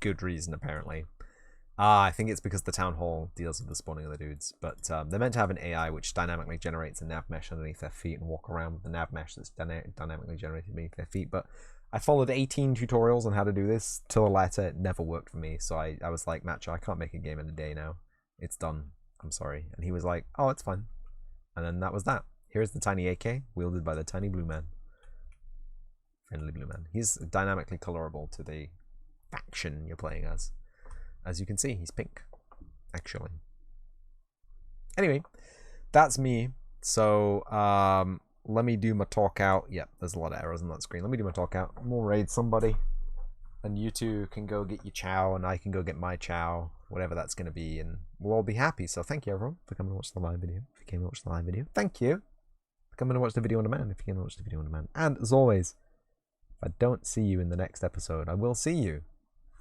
good reason, apparently. I think it's because the town hall deals with the spawning of the dudes. But they're meant to have an AI which dynamically generates a nav mesh underneath their feet and walk around with the nav mesh that's dynamically generated beneath their feet. But I followed 18 tutorials on how to do this to the letter. It never worked for me. So I was like, Matcha, I can't make a game in a day now. It's done. I'm sorry. And he was like, oh, it's fine. And then that was that. Here's the tiny AK wielded by the tiny blue man. Friendly blue man. He's dynamically colorable to the faction you're playing as. As you can see, he's pink, actually. Anyway, that's me. So, let me do my talk out. Yep, there's a lot of errors on that screen. Let me do my talk out. We'll raid somebody. And you two can go get your chow, and I can go get my chow, whatever that's going to be, and we'll all be happy. So thank you, everyone, for coming to watch the live video. If you came to watch the live video, thank you for coming to watch the video on demand. If you came to watch the video on demand. And as always, if I don't see you in the next episode, I will see you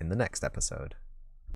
in the next episode.